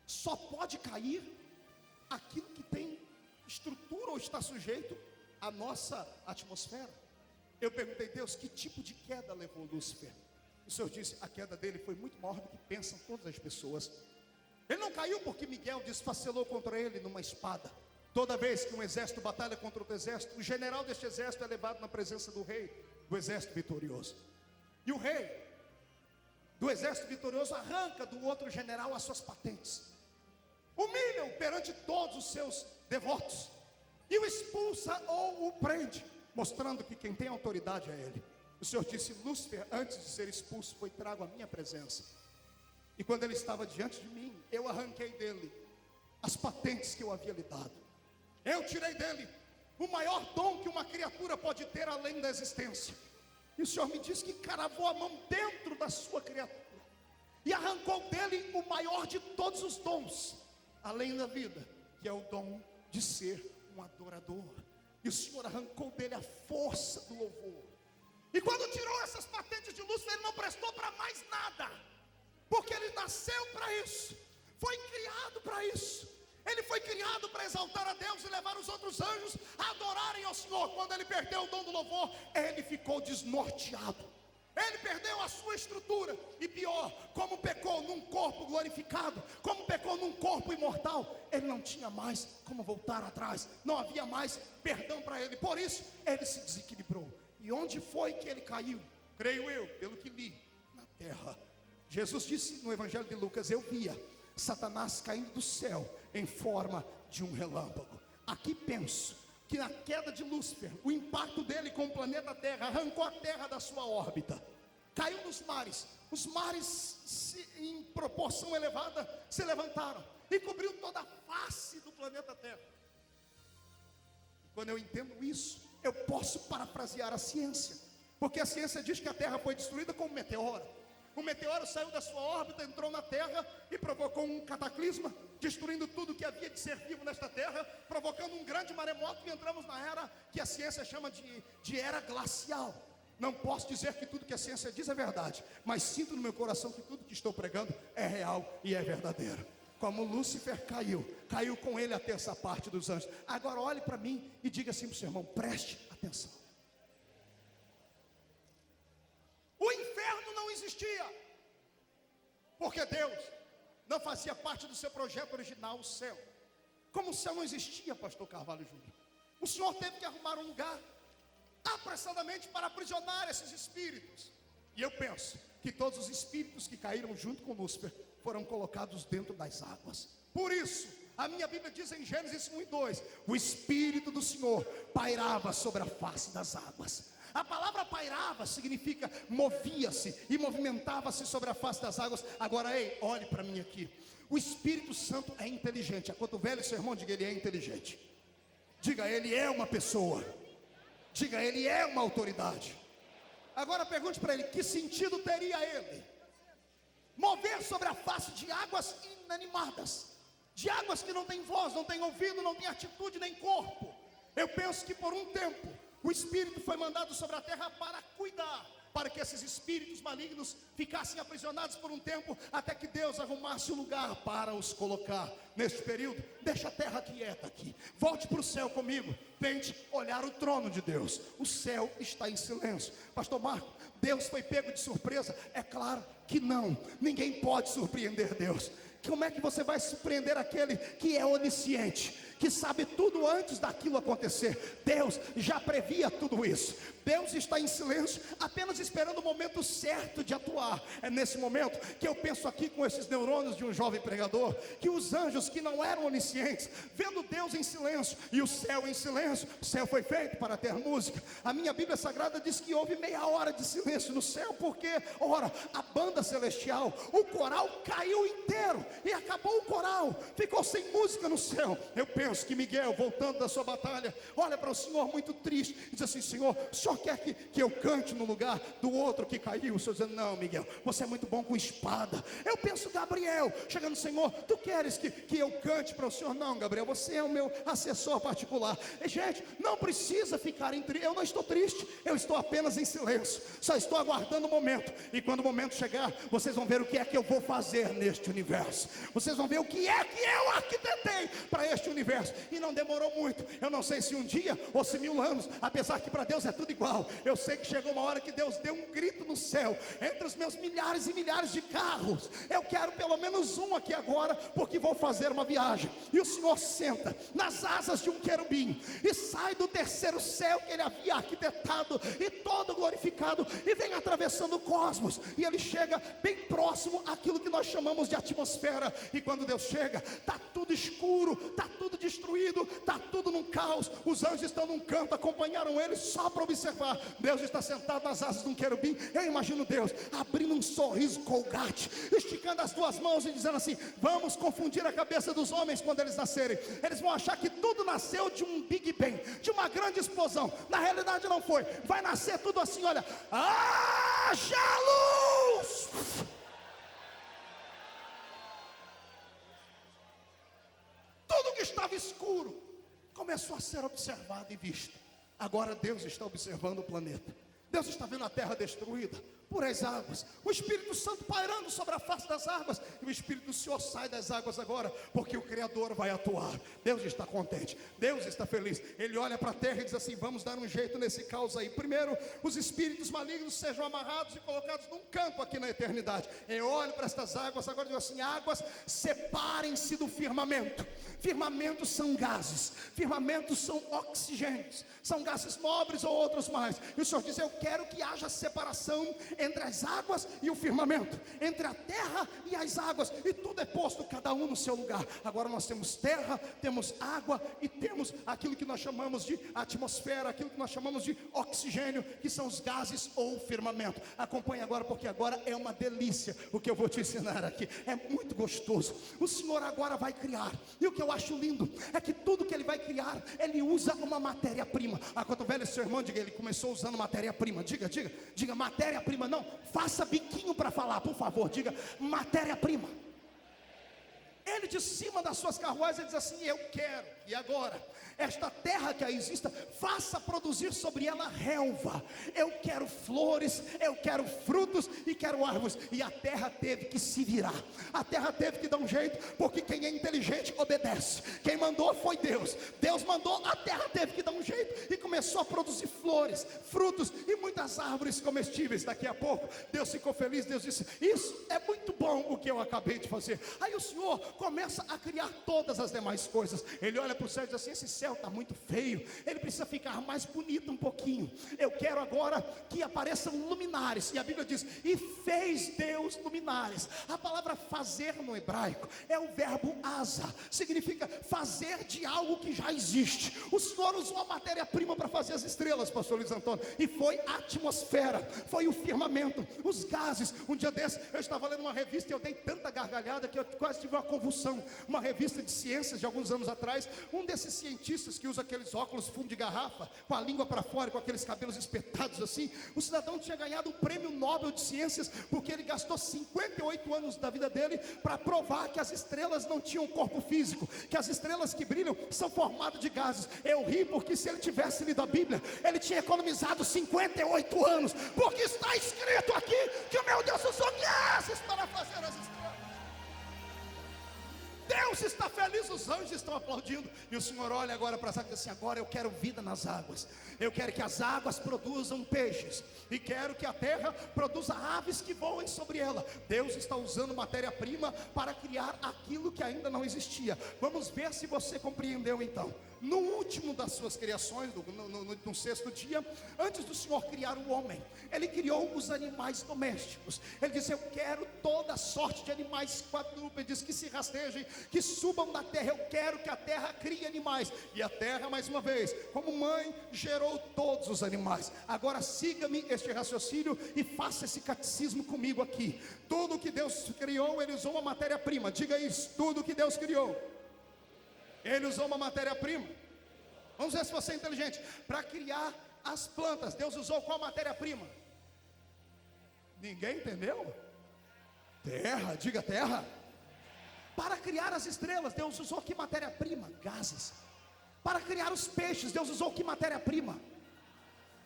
Só pode cair aquilo que tem estrutura ou está sujeito à nossa atmosfera. Eu perguntei: Deus, que tipo de queda levou Lúcifer? O Senhor disse: a queda dele foi muito maior do que pensam todas as pessoas. Ele não caiu porque Miguel desfacelou contra ele numa espada. Toda vez que um exército batalha contra outro exército, o general deste exército é levado na presença do rei do exército vitorioso. E o rei do exército vitorioso arranca do outro general as suas patentes, humilha-o perante todos os seus devotos e o expulsa ou o prende, mostrando que quem tem autoridade é ele. O Senhor disse: Lúcifer, antes de ser expulso, foi trago à minha presença. E quando ele estava diante de mim, eu arranquei dele as patentes que eu havia lhe dado. Eu tirei dele o maior dom que uma criatura pode ter além da existência. E o Senhor me disse que cravou a mão dentro da sua criatura e arrancou dele o maior de todos os dons, além da vida, que é o dom de ser um adorador. E o Senhor arrancou dele a força do louvor. E quando tirou essas patentes de Lúcifer, ele não prestou para mais nada, porque ele nasceu para isso, foi criado para isso. Ele foi criado para exaltar a Deus e levar os outros anjos a adorarem ao Senhor. Quando ele perdeu o dom do louvor, ele ficou desnorteado. Ele perdeu a sua estrutura. E pior, como pecou num corpo glorificado, como pecou num corpo imortal, ele não tinha mais como voltar atrás. Não havia mais perdão para ele. Por isso, ele se desequilibrou. E onde foi que ele caiu? Creio eu, pelo que li, na terra. Jesus disse no Evangelho de Lucas: eu via Satanás caindo do céu em forma de um relâmpago. Aqui penso que na queda de Lúcifer, o impacto dele com o planeta Terra arrancou a Terra da sua órbita, caiu nos mares. Os mares, em proporção elevada, se levantaram e cobriu toda a face do planeta Terra. E quando eu entendo isso, eu posso parafrasear a ciência, porque a ciência diz que a Terra foi destruída com um meteoro. O meteoro saiu da sua órbita, entrou na Terra e provocou um cataclisma, destruindo tudo que havia de ser vivo nesta Terra, provocando um grande maremoto, e entramos na era que a ciência chama de era glacial. Não posso dizer que tudo que a ciência diz é verdade, mas sinto no meu coração que tudo que estou pregando é real e é verdadeiro. Como Lúcifer caiu com ele a terça parte dos anjos. Agora olhe para mim e diga assim para o seu irmão: preste atenção. O inferno não existia, porque Deus não fazia parte do seu projeto original, o céu. como o céu não existia, pastor Carvalho Júnior. O Senhor teve que arrumar um lugar apressadamente para aprisionar esses espíritos. E eu penso que todos os espíritos que caíram junto com Lúcifer foram colocados dentro das águas. Por isso, a minha Bíblia diz em Gênesis 1:2: o Espírito do Senhor pairava sobre a face das águas. A palavra pairava significa movia-se e movimentava-se sobre a face das águas. Agora, ei, olhe para mim aqui. O Espírito Santo é inteligente. Enquanto o velho sermão, diga: ele é inteligente. Diga: ele é uma pessoa. Diga: ele é uma autoridade. Agora pergunte para ele: que sentido teria ele mover sobre a face de águas inanimadas, de águas que não têm voz, não têm ouvido, não têm atitude nem corpo? Eu penso que por um tempo o Espírito foi mandado sobre a terra para cuidar, para que esses espíritos malignos ficassem aprisionados por um tempo, até que Deus arrumasse o lugar para os colocar. Neste período, deixa a terra quieta aqui, volte para o céu comigo, tente olhar o trono de Deus. O céu está em silêncio. Pastor Marco, Deus foi pego de surpresa? É claro que não, ninguém pode surpreender Deus. Como é que você vai surpreender aquele que é onisciente, que sabe tudo antes daquilo acontecer? Deus já previa tudo isso. Deus está em silêncio, apenas esperando o momento certo de atuar. É nesse momento que eu penso aqui com esses neurônios de um jovem pregador, que os anjos que não eram oniscientes, vendo Deus em silêncio e o céu em silêncio, o céu foi feito para ter música. A minha Bíblia Sagrada diz que houve meia hora de silêncio no céu, porque, ora, a banda celestial, o coral caiu inteiro, e acabou o coral, ficou sem música no céu. Eu penso que Miguel, voltando da sua batalha, olha para o Senhor muito triste, e diz assim: Senhor, o Senhor quer que eu cante no lugar do outro que caiu? O Senhor dizendo: não, Miguel, você é muito bom com espada. Eu penso Gabriel, chegando: Senhor, tu queres que eu cante para o Senhor? Não, Gabriel, você é o meu assessor particular. E, gente, não precisa ficar eu não estou triste, eu estou apenas em silêncio, só estou aguardando o momento, e quando o momento chegar, vocês vão ver o que é que eu vou fazer neste universo. Vocês vão ver o que é que eu arquitetei para este universo. E não demorou muito. Eu não sei se um dia ou se 1000 anos, apesar que para Deus é tudo igual. Eu sei que chegou uma hora que Deus deu um grito no céu, entre os meus milhares e milhares de carros. Eu quero pelo menos um aqui agora, porque vou fazer uma viagem. E o Senhor senta nas asas de um querubim e sai do terceiro céu que ele havia arquitetado, e todo glorificado, e vem atravessando o cosmos, e ele chega bem próximo àquilo que nós chamamos de atmosfera. E quando Deus chega, está tudo escuro, está tudo destruído, está tudo num caos. Os anjos estão num canto, acompanharam ele só para observar. Deus está sentado nas asas de um querubim. Eu imagino Deus abrindo um sorriso colgate, esticando as duas mãos e dizendo assim: vamos confundir a cabeça dos homens quando eles nascerem. Eles vão achar que tudo nasceu de um Big Bang, de uma grande explosão. Na realidade não foi. Vai nascer tudo assim, olha: haja luz! Tudo que estava escuro começou a ser observado e visto. Agora Deus está observando o planeta. Deus está vendo a terra destruída por as águas, o Espírito Santo pairando sobre a face das águas, e o Espírito do Senhor sai das águas agora, porque o Criador vai atuar. Deus está contente, Deus está feliz. Ele olha para a terra e diz assim: vamos dar um jeito nesse caos aí. Primeiro, os espíritos malignos sejam amarrados e colocados num campo aqui na eternidade. Eu olho para estas águas agora e digo assim: águas, separem-se do firmamento. Firmamentos são gases, firmamentos são oxigênios, são gases nobres ou outros mais. E o Senhor diz: eu quero que haja separação entre as águas e o firmamento, entre a terra e as águas, e tudo é posto cada um no seu lugar. Agora nós temos terra, temos água e temos aquilo que nós chamamos de atmosfera, aquilo que nós chamamos de oxigênio, que são os gases ou firmamento. Acompanhe agora, porque agora é uma delícia o que eu vou te ensinar aqui, é muito gostoso. O Senhor agora vai criar, e o que eu acho lindo é que tudo que ele vai criar, ele usa uma matéria-prima. Quando o velho seu irmão, diga: ele começou usando matéria-prima. Diga matéria-prima. Não, faça biquinho para falar, por favor. Diga matéria-prima. Ele de cima das suas carruagens, ele diz assim: eu quero, e agora, esta terra que aí exista, faça produzir sobre ela relva. Eu quero flores, eu quero frutos e quero árvores. E a terra teve que se virar, a terra teve que dar um jeito, porque quem é inteligente obedece. Quem mandou foi Deus. Deus mandou, a terra teve que dar um jeito e começou a produzir flores, frutos e muito muitas árvores comestíveis. Daqui a pouco, Deus ficou feliz, Deus disse: isso é muito bom o que eu acabei de fazer. Aí o Senhor começa a criar todas as demais coisas. Ele olha para o céu e diz assim: esse céu está muito feio, ele precisa ficar mais bonito um pouquinho. Eu quero agora que apareçam luminares. E a Bíblia diz: e fez Deus luminares. A palavra fazer no hebraico é o verbo asa, significa fazer de algo que já existe. O Senhor usou a matéria-prima para fazer as estrelas, pastor Luiz Antônio, e foi a atmosfera, foi o firmamento, os gases. Um dia desse eu estava lendo uma revista e eu dei tanta gargalhada que eu quase tive uma convulsão. Uma revista de ciências de alguns anos atrás. Um desses cientistas que usa aqueles óculos fundo de garrafa, com a língua para fora, com aqueles cabelos espetados assim, o cidadão tinha ganhado o prêmio Nobel de Ciências, porque ele gastou 58 anos da vida dele para provar que as estrelas não tinham corpo físico, que as estrelas que brilham são formadas de gases. Eu ri porque se ele tivesse lido a Bíblia, ele tinha economizado 58 anos, porque está escrito aqui que o meu Deus usou gases para fazer as estrelas. Deus está feliz, os anjos estão aplaudindo. E o Senhor olha agora para as águas e diz assim: agora eu quero vida nas águas. Eu quero que as águas produzam peixes, e quero que a terra produza aves que voem sobre ela. Deus está usando matéria-prima para criar aquilo que ainda não existia. Vamos ver se você compreendeu então. No último das suas criações, no sexto dia, antes do Senhor criar o homem, Ele criou os animais domésticos. Ele disse: eu quero toda sorte de animais quadrúpedes que se rastejem, que subam da terra. Eu quero que a terra crie animais. E a terra, mais uma vez, como mãe, gerou todos os animais. Agora siga-me este raciocínio e faça esse catecismo comigo aqui. Tudo que Deus criou, Ele usou uma matéria-prima. Diga isso: tudo que Deus criou, Ele usou uma matéria-prima. Vamos ver se você é inteligente. Para criar as plantas, Deus usou qual matéria-prima? Ninguém entendeu? Terra, diga terra. Para criar as estrelas, Deus usou que matéria-prima? Gases. Para criar os peixes, Deus usou que matéria-prima?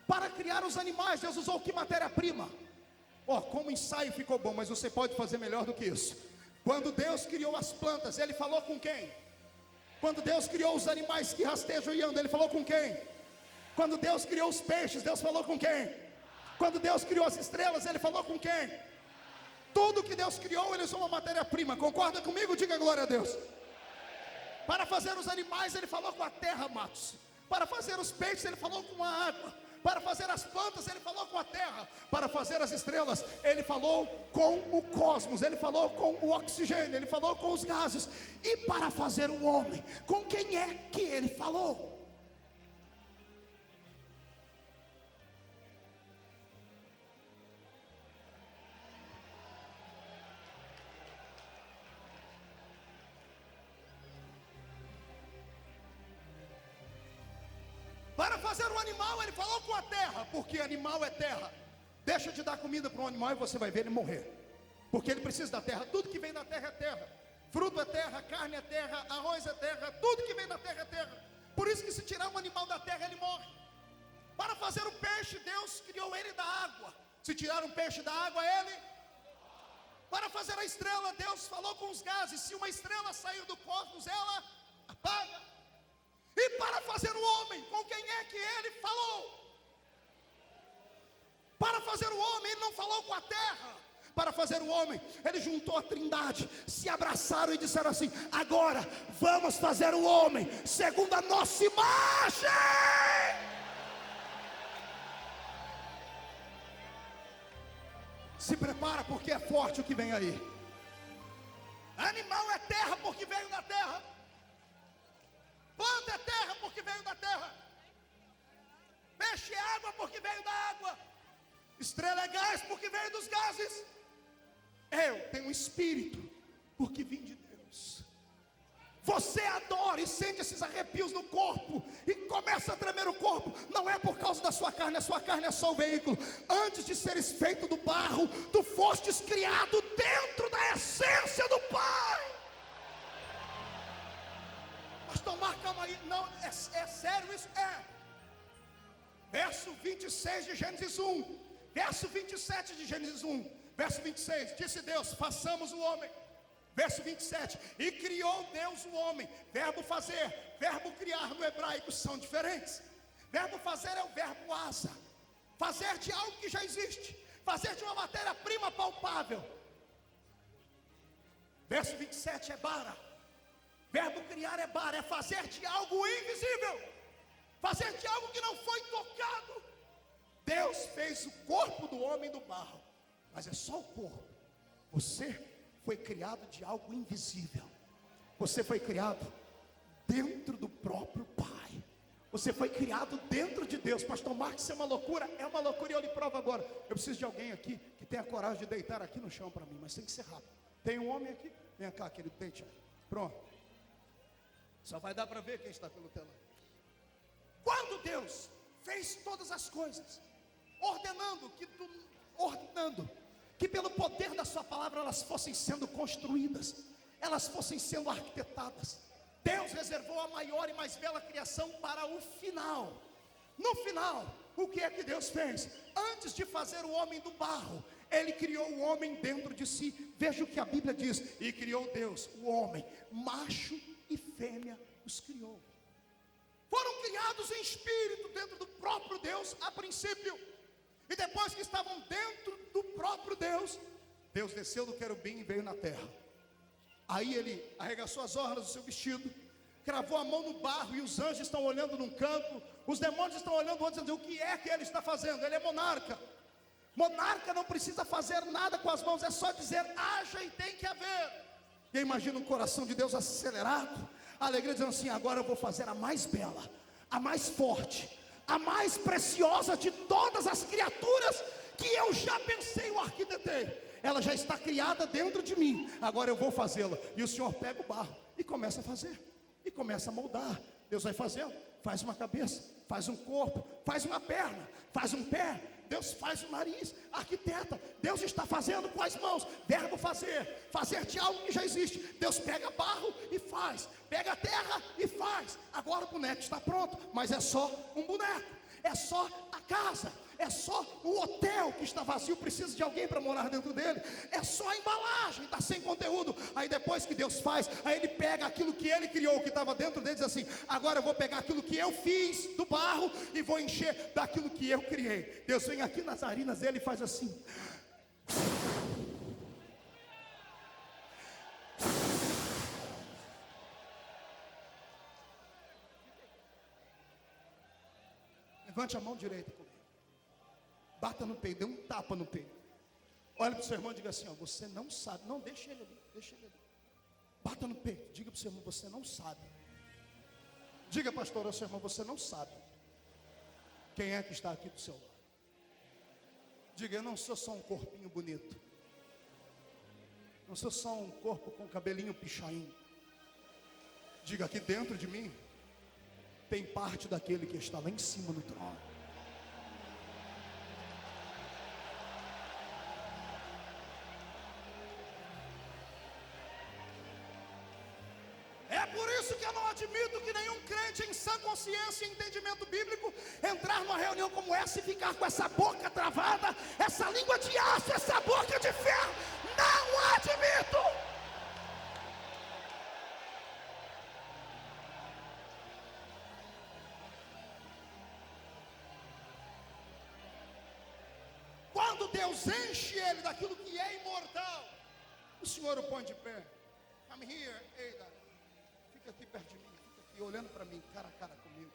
Para criar os animais, Deus usou que matéria-prima? Como ensaio ficou bom, mas você pode fazer melhor do que isso. Quando Deus criou as plantas, Ele falou com quem? Quando Deus criou os animais que rastejam e andam, Ele falou com quem? Quando Deus criou os peixes, Deus falou com quem? Quando Deus criou as estrelas, Ele falou com quem? Tudo que Deus criou, Ele usou uma matéria-prima. Concorda comigo? Diga glória a Deus. Para fazer os animais, Ele falou com a terra, matos. Para fazer os peixes, Ele falou com a água. Para fazer as plantas, Ele falou com a terra. Para fazer as estrelas, Ele falou com o cosmos. Ele falou com o oxigênio. Ele falou com os gases. E para fazer o homem, com quem é que Ele falou? Para fazer o animal, Ele falou com a terra, porque animal é terra. Deixa de dar comida para um animal e você vai ver ele morrer, porque ele precisa da terra. Tudo que vem da terra é terra. Fruto é terra, carne é terra, arroz é terra. Tudo que vem da terra é terra. Por isso que se tirar um animal da terra, ele morre. Para fazer o peixe, Deus criou ele da água. Se tirar um peixe da água, ele... Para fazer a estrela, Deus falou com os gases. Se uma estrela sair do cosmos, ela apaga. E para fazer o homem, com quem é que Ele falou? Para fazer o homem, Ele não falou com a terra. Para fazer o homem, Ele juntou a trindade, se abraçaram e disseram assim: agora vamos fazer o homem segundo a nossa imagem. Se prepara, porque é forte o que vem aí. Animal é terra, porque veio da terra. Planta é terra, porque veio da terra. Peixe é água, porque veio da água. Estrela é gás, porque veio dos gases. Eu tenho um espírito, porque vim de Deus. Você adora e sente esses arrepios no corpo e começa a tremer o corpo. Não é por causa da sua carne, a sua carne é só o veículo. Antes de seres feito do barro, tu fostes criado dentro da essência do Pai. Pastor Marco, calma aí. Não, é sério isso? É. Verso 26 de Gênesis 1. Verso 27 de Gênesis 1. Verso 26. Disse Deus: façamos o homem. Verso 27. E criou Deus o homem. Verbo fazer, verbo criar no hebraico são diferentes. Verbo fazer é o verbo asa. fazer de algo que já existe, fazer de uma matéria-prima palpável. Verso 27 é bara. Verbo criar é bara, é fazer de algo invisível, fazer de algo que não foi tocado. Deus fez o corpo do homem do barro, mas é só o corpo. Você foi criado de algo invisível. Você foi criado dentro do próprio Pai. Você foi criado dentro de Deus. Pastor Marcos, isso é uma loucura? É uma loucura e eu lhe provo agora. Eu preciso de alguém aqui que tenha coragem de deitar aqui no chão para mim, mas tem que ser rápido. Tem um homem aqui? Vem cá, querido, deite aí. Pronto. Só vai dar para ver quem está pelo telão. Quando Deus fez todas as coisas, ordenando que pelo poder da sua palavra elas fossem sendo construídas, elas fossem sendo arquitetadas, Deus reservou a maior e mais bela criação para o final. No final, o que é que Deus fez? Antes de fazer o homem do barro, Ele criou o homem dentro de si. Veja o que a Bíblia diz: e criou Deus o homem, macho e fêmea os criou. Foram criados em espírito dentro do próprio Deus a princípio. E depois que estavam dentro do próprio Deus, Deus desceu do querubim e veio na terra. Aí Ele arregaçou as orlas do seu vestido, cravou a mão no barro, e os anjos estão olhando num canto, os demônios estão olhando outro, dizendo: o que é que Ele está fazendo? Ele é monarca. Monarca não precisa fazer nada com as mãos, é só dizer: haja, e tem que haver. E eu imagino o coração de Deus acelerado, a alegria, dizendo assim: agora eu vou fazer a mais bela, a mais forte, a mais preciosa de todas as criaturas que eu já pensei, eu arquitetei. Ela já está criada dentro de mim, agora eu vou fazê-la. E o Senhor pega o barro e começa a fazer, e começa a moldar. Deus vai fazendo, faz uma cabeça, faz um corpo, faz uma perna, faz um pé. Deus faz o nariz, arquiteta. Deus está fazendo com as mãos. Verbo fazer, fazer de algo que já existe. Deus pega barro e faz, pega terra e faz. Agora o boneco está pronto, mas é só um boneco. É só a casa, é só o hotel que está vazio, precisa de alguém para morar dentro dele. É só a embalagem, está sem conteúdo. Aí depois que Deus faz, aí Ele pega aquilo que Ele criou, que estava dentro dele, e diz assim: agora eu vou pegar aquilo que eu fiz do barro e vou encher daquilo que eu criei. Deus vem aqui nas narinas dele e faz assim. Levante a mão direita comigo. Bata no peito, dê um tapa no peito. Olha para o seu irmão e diga assim: ó, você não sabe. Não, deixa ele ali, deixa ele ali. Bata no peito, diga para o seu irmão: você não sabe. Diga, pastor, ao seu irmão: você não sabe quem é que está aqui do seu lado. Diga: eu não sou só um corpinho bonito. Não sou só um corpo com cabelinho pichain. Diga: aqui dentro de mim tem parte daquele que está lá em cima no trono. É por isso que eu não admito que nenhum crente em sã consciência e entendimento bíblico entrar numa reunião como essa e ficar com essa boca travada, essa língua de aço, essa boca de ferro. Não admito. Quando Deus enche ele daquilo que é imortal, o Senhor o põe de pé. Come here, Ada. Fica aqui perto de mim, fica aqui olhando para mim, cara a cara comigo.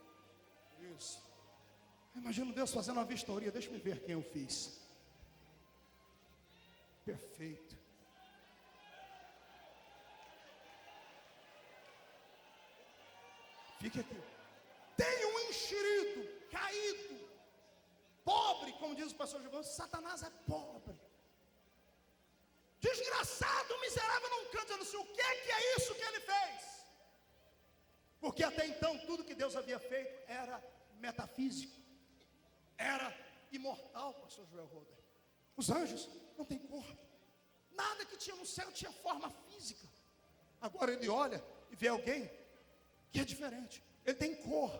Isso. Imagino Deus fazendo uma vistoria. Deixa eu ver quem eu fiz. Perfeito. Fique aqui. Tem um enxerido caído, pobre, como diz o pastor Giovanni. Satanás é pobre, desgraçado, miserável, não canta, dizendo assim: o que é isso que ele fez? Porque até então tudo que Deus havia feito era metafísico, era imortal, pastor Joel Roder. Os anjos não têm corpo, nada que tinha no céu tinha forma física. Agora ele olha e vê alguém que é diferente. Ele tem cor,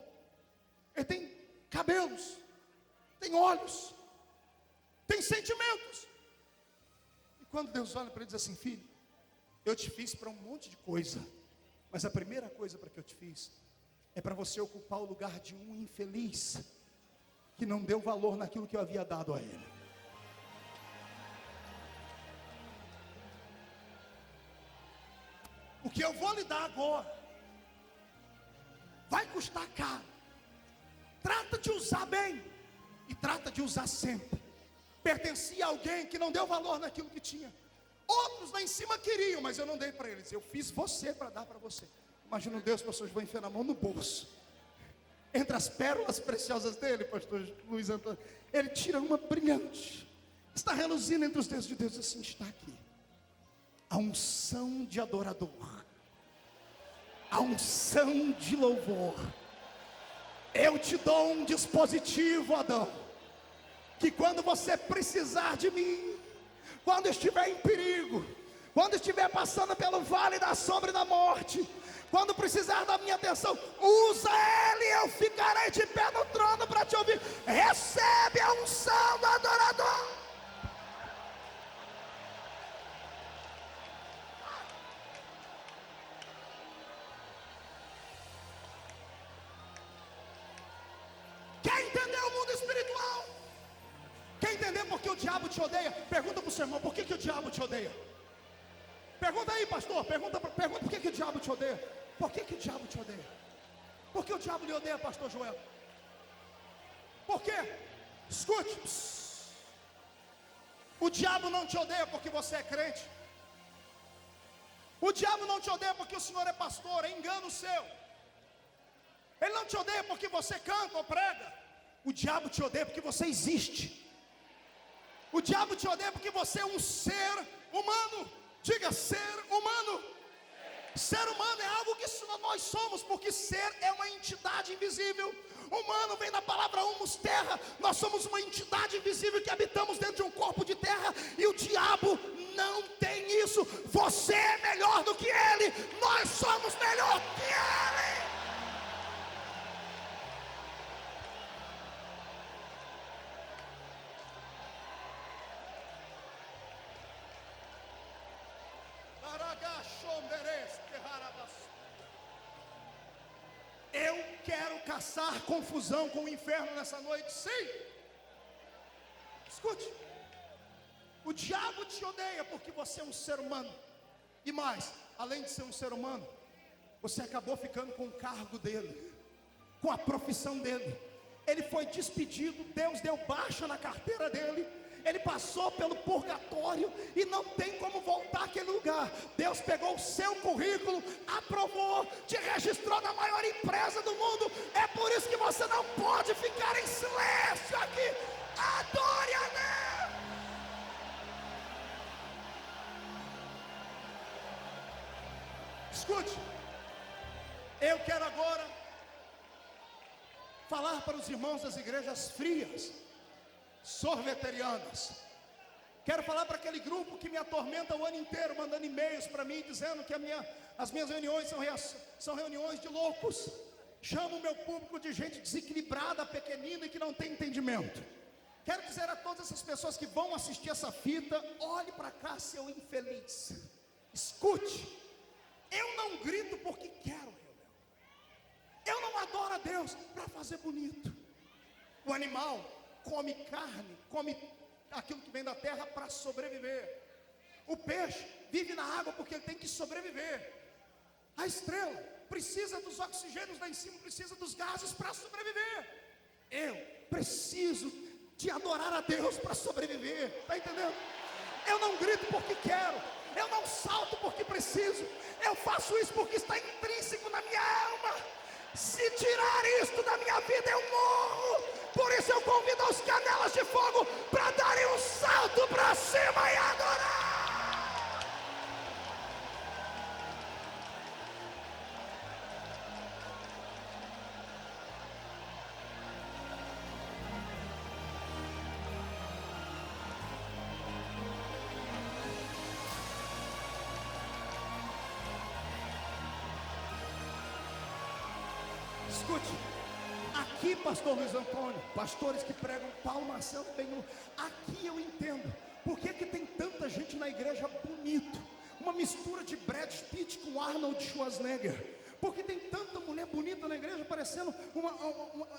ele tem cabelos, tem olhos, tem sentimentos. E quando Deus olha para ele, diz assim: filho, eu te fiz para um monte de coisa, mas a primeira coisa para que eu te fiz é para você ocupar o lugar de um infeliz. que não deu valor naquilo que eu havia dado a ele. O que eu vou lhe dar agora vai custar caro. Trata de usar bem e trata de usar sempre. Pertencia a alguém que não deu valor naquilo que tinha. Outros lá em cima queriam, mas eu não dei para eles. Eu fiz você para dar para você. Imagina Deus, pessoas vão enfiar a mão no bolso. Entre as pérolas preciosas dele, pastor Luiz Antônio, ele tira uma brilhante. Está reluzindo entre os dedos de Deus, assim, está aqui. A unção de adorador. A unção de louvor. Eu te dou um dispositivo, Adão, que quando você precisar de mim, quando estiver em perigo, quando estiver passando pelo vale da sombra e da morte, quando precisar da minha atenção, usa ele, eu ficarei de pé no trono para te ouvir. Recebe a unção do adorador. Quer entender o mundo espiritual? Quer entender por que o diabo te odeia? Pergunta para o seu irmão, por que o diabo te odeia? Pergunta aí, pastor, pergunta por que o diabo te odeia? Por que o diabo te odeia? Por que o diabo lhe odeia, pastor Joel? Por quê? Escute. O diabo não te odeia porque você é crente. O diabo não te odeia porque o senhor é pastor, é engano seu. Ele não te odeia porque você canta ou prega. O diabo te odeia porque você existe. O diabo te odeia porque você é um ser humano. Diga, ser humano. Ser humano é algo que nós somos, porque ser é uma entidade invisível. Humano vem da palavra humus, terra. Nós somos uma entidade invisível que habitamos dentro de um corpo de terra. E o diabo não tem isso. Você é melhor do que ele. Nós somos melhor que ele. Eu quero caçar confusão com o inferno nessa noite, sim. Escute, o diabo te odeia porque você é um ser humano. E mais, além de ser um ser humano, você acabou ficando com o cargo dele, com a profissão dele. Ele foi despedido, Deus deu baixa na carteira dele. Ele passou pelo purgatório e não tem como voltar àquele lugar. Deus pegou o seu currículo, aprovou, te registrou na maior empresa do mundo. É por isso que você não pode ficar em silêncio aqui. Adore a Deus. Escute, eu quero agora falar para os irmãos das igrejas frias, sorveterianas. Quero falar para aquele grupo que me atormenta o ano inteiro, mandando e-mails para mim, dizendo que as minhas reuniões são reuniões de loucos. Chamo o meu público de gente desequilibrada, pequenina e que não tem entendimento. Quero dizer a todas essas pessoas que vão assistir essa fita: olhe para cá, seu infeliz. Escute, eu não grito porque quero, eu não adoro a Deus para fazer bonito. O animal come carne, come aquilo que vem da terra para sobreviver. O peixe vive na água porque ele tem que sobreviver. A estrela precisa dos oxigênios lá em cima, precisa dos gases para sobreviver. Eu preciso de adorar a Deus para sobreviver. Está entendendo? Eu não grito porque quero, eu não salto porque preciso, eu faço isso porque está intrínseco na minha alma. Se tirar isto da minha vida, eu morro. Por isso eu convido os canelas de fogo para darem um salto para cima e adorar. Escute, aqui, pastor Luiz Antônio, pastores que pregam Paulo Marcelo Benhur, aqui eu entendo por que tem tanta gente na igreja bonito, uma mistura de Brad Pitt com Arnold Schwarzenegger. Porque tem tanta mulher bonita na igreja, parecendo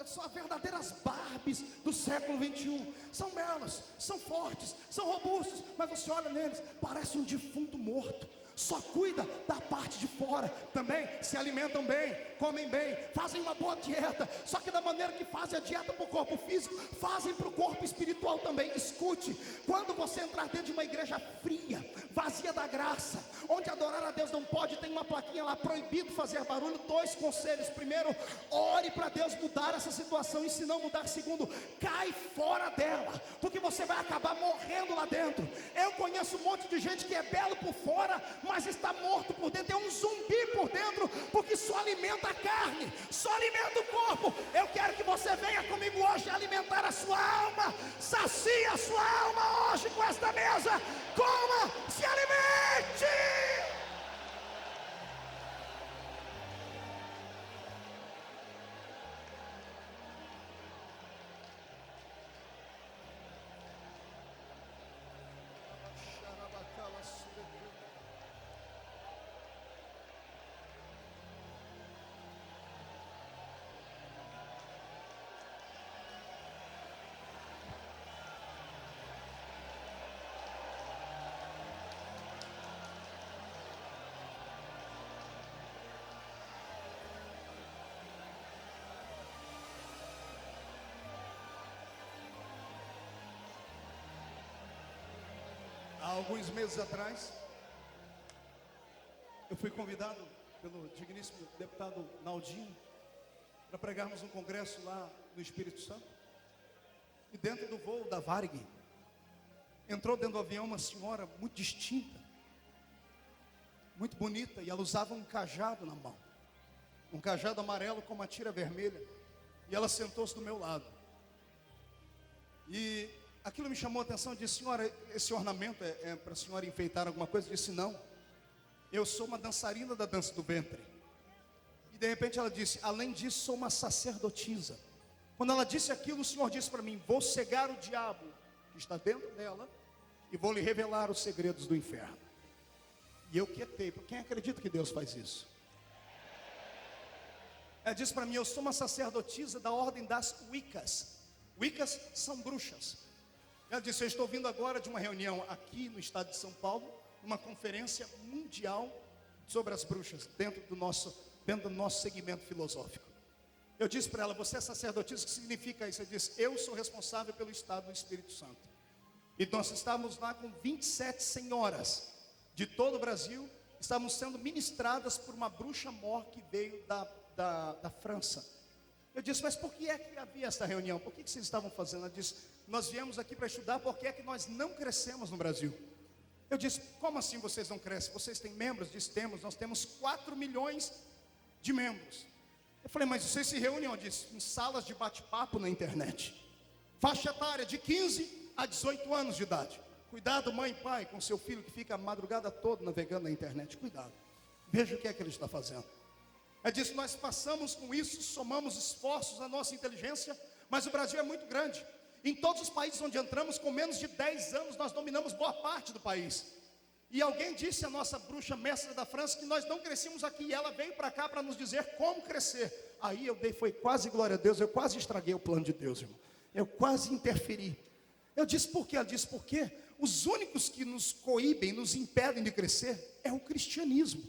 só verdadeiras Barbies do século 21. São belas, são fortes, são robustas, mas você olha neles, parece um defunto morto. Só cuida da parte de fora. Também se alimentam bem, comem bem, fazem uma boa dieta. Só que da maneira que fazem a dieta para o corpo físico, fazem para o corpo espiritual também. Escute, quando você entrar dentro de uma igreja fria, vazia da graça, onde adorar a Deus não pode, tem uma plaquinha lá, proibido fazer barulho. 2 conselhos: primeiro, ore para Deus mudar essa situação, e se não mudar, segundo, cai fora dela, porque você vai acabar morrendo lá dentro. Eu conheço um monte de gente que é belo por fora, mas está morto por dentro, é um zumbi por dentro, porque só alimenta a carne, só alimenta o corpo. Eu quero que você venha comigo hoje alimentar a sua alma. Sacia a sua alma hoje com esta mesa. Coma, se alimente. Há alguns meses atrás, eu fui convidado pelo digníssimo deputado Naldinho para pregarmos um congresso lá no Espírito Santo. E dentro do voo da Varig, entrou dentro do avião uma senhora muito distinta, muito bonita, e ela usava um cajado na mão, um cajado amarelo com uma tira vermelha, e ela sentou-se do meu lado. E aquilo me chamou a atenção. Eu disse: senhora, esse ornamento é para a senhora enfeitar alguma coisa? Eu disse: não, eu sou uma dançarina da dança do ventre. E de repente ela disse: além disso, sou uma sacerdotisa. Quando ela disse aquilo, o Senhor disse para mim: vou cegar o diabo que está dentro dela e vou lhe revelar os segredos do inferno. E eu quietei, porque quem acredita que Deus faz isso? Ela disse para mim: eu sou uma sacerdotisa da ordem das Wiccas. Wiccas são bruxas. Ela disse: eu estou vindo agora de uma reunião aqui no estado de São Paulo, uma conferência mundial sobre as bruxas, dentro do nosso segmento filosófico. Eu disse para ela: você é sacerdotisa, o que significa isso? Ela disse: eu sou responsável pelo estado do Espírito Santo. E nós estávamos lá com 27 senhoras de todo o Brasil, estávamos sendo ministradas por uma bruxa mor que veio da França. Eu disse: mas por que é que havia essa reunião? Por que vocês estavam fazendo? Ela disse: nós viemos aqui para estudar porque é que nós não crescemos no Brasil. Eu disse: como assim vocês não crescem? Vocês têm membros? Diz: temos, nós temos 4 milhões de membros. Eu falei: mas vocês se reúnem onde? Em salas de bate-papo na internet. Faixa etária de 15 a 18 anos de idade. Cuidado, mãe e pai, com seu filho que fica a madrugada toda navegando na internet. Cuidado, veja o que é que ele está fazendo. Ela disse: nós passamos com isso, somamos esforços, a nossa inteligência, mas o Brasil é muito grande. Em todos os países onde entramos, com menos de 10 anos, nós dominamos boa parte do país. E alguém disse à nossa bruxa mestra da França que nós não crescemos aqui, e ela veio para cá para nos dizer como crescer. Aí foi quase glória a Deus, eu quase estraguei o plano de Deus, irmão. Eu quase interferi. Eu disse: por quê? Ela disse: porque os únicos que nos coíbem, nos impedem de crescer, é o cristianismo.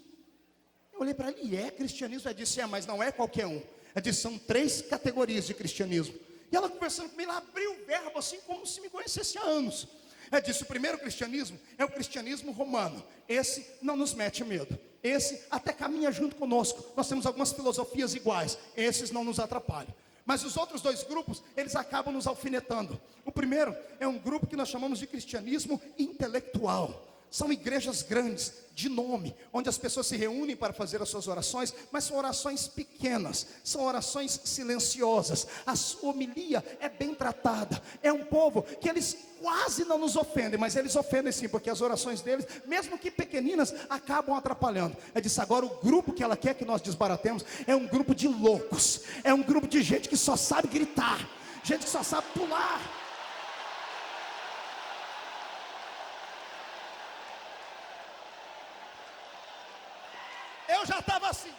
Eu olhei para ela: e é cristianismo? Ela disse: mas não é qualquer um. Ela disse: são 3 categorias de cristianismo. E ela conversando comigo, ela abriu o verbo assim como se me conhecesse há anos. Ela disse: o primeiro cristianismo é o cristianismo romano. Esse não nos mete medo. Esse até caminha junto conosco. Nós temos algumas filosofias iguais. Esses não nos atrapalham. Mas os outros 2 grupos, eles acabam nos alfinetando. O primeiro é um grupo que nós chamamos de cristianismo intelectual. São igrejas grandes, de nome, onde as pessoas se reúnem para fazer as suas orações, mas são orações pequenas, são orações silenciosas. A sua homilia é bem tratada. É um povo que eles quase não nos ofendem, mas eles ofendem sim, porque as orações deles, mesmo que pequeninas, acabam atrapalhando. Ela disse: agora o grupo que ela quer que nós desbaratemos é um grupo de loucos, é um grupo de gente que só sabe gritar, gente que só sabe pular. Eu já estava assim.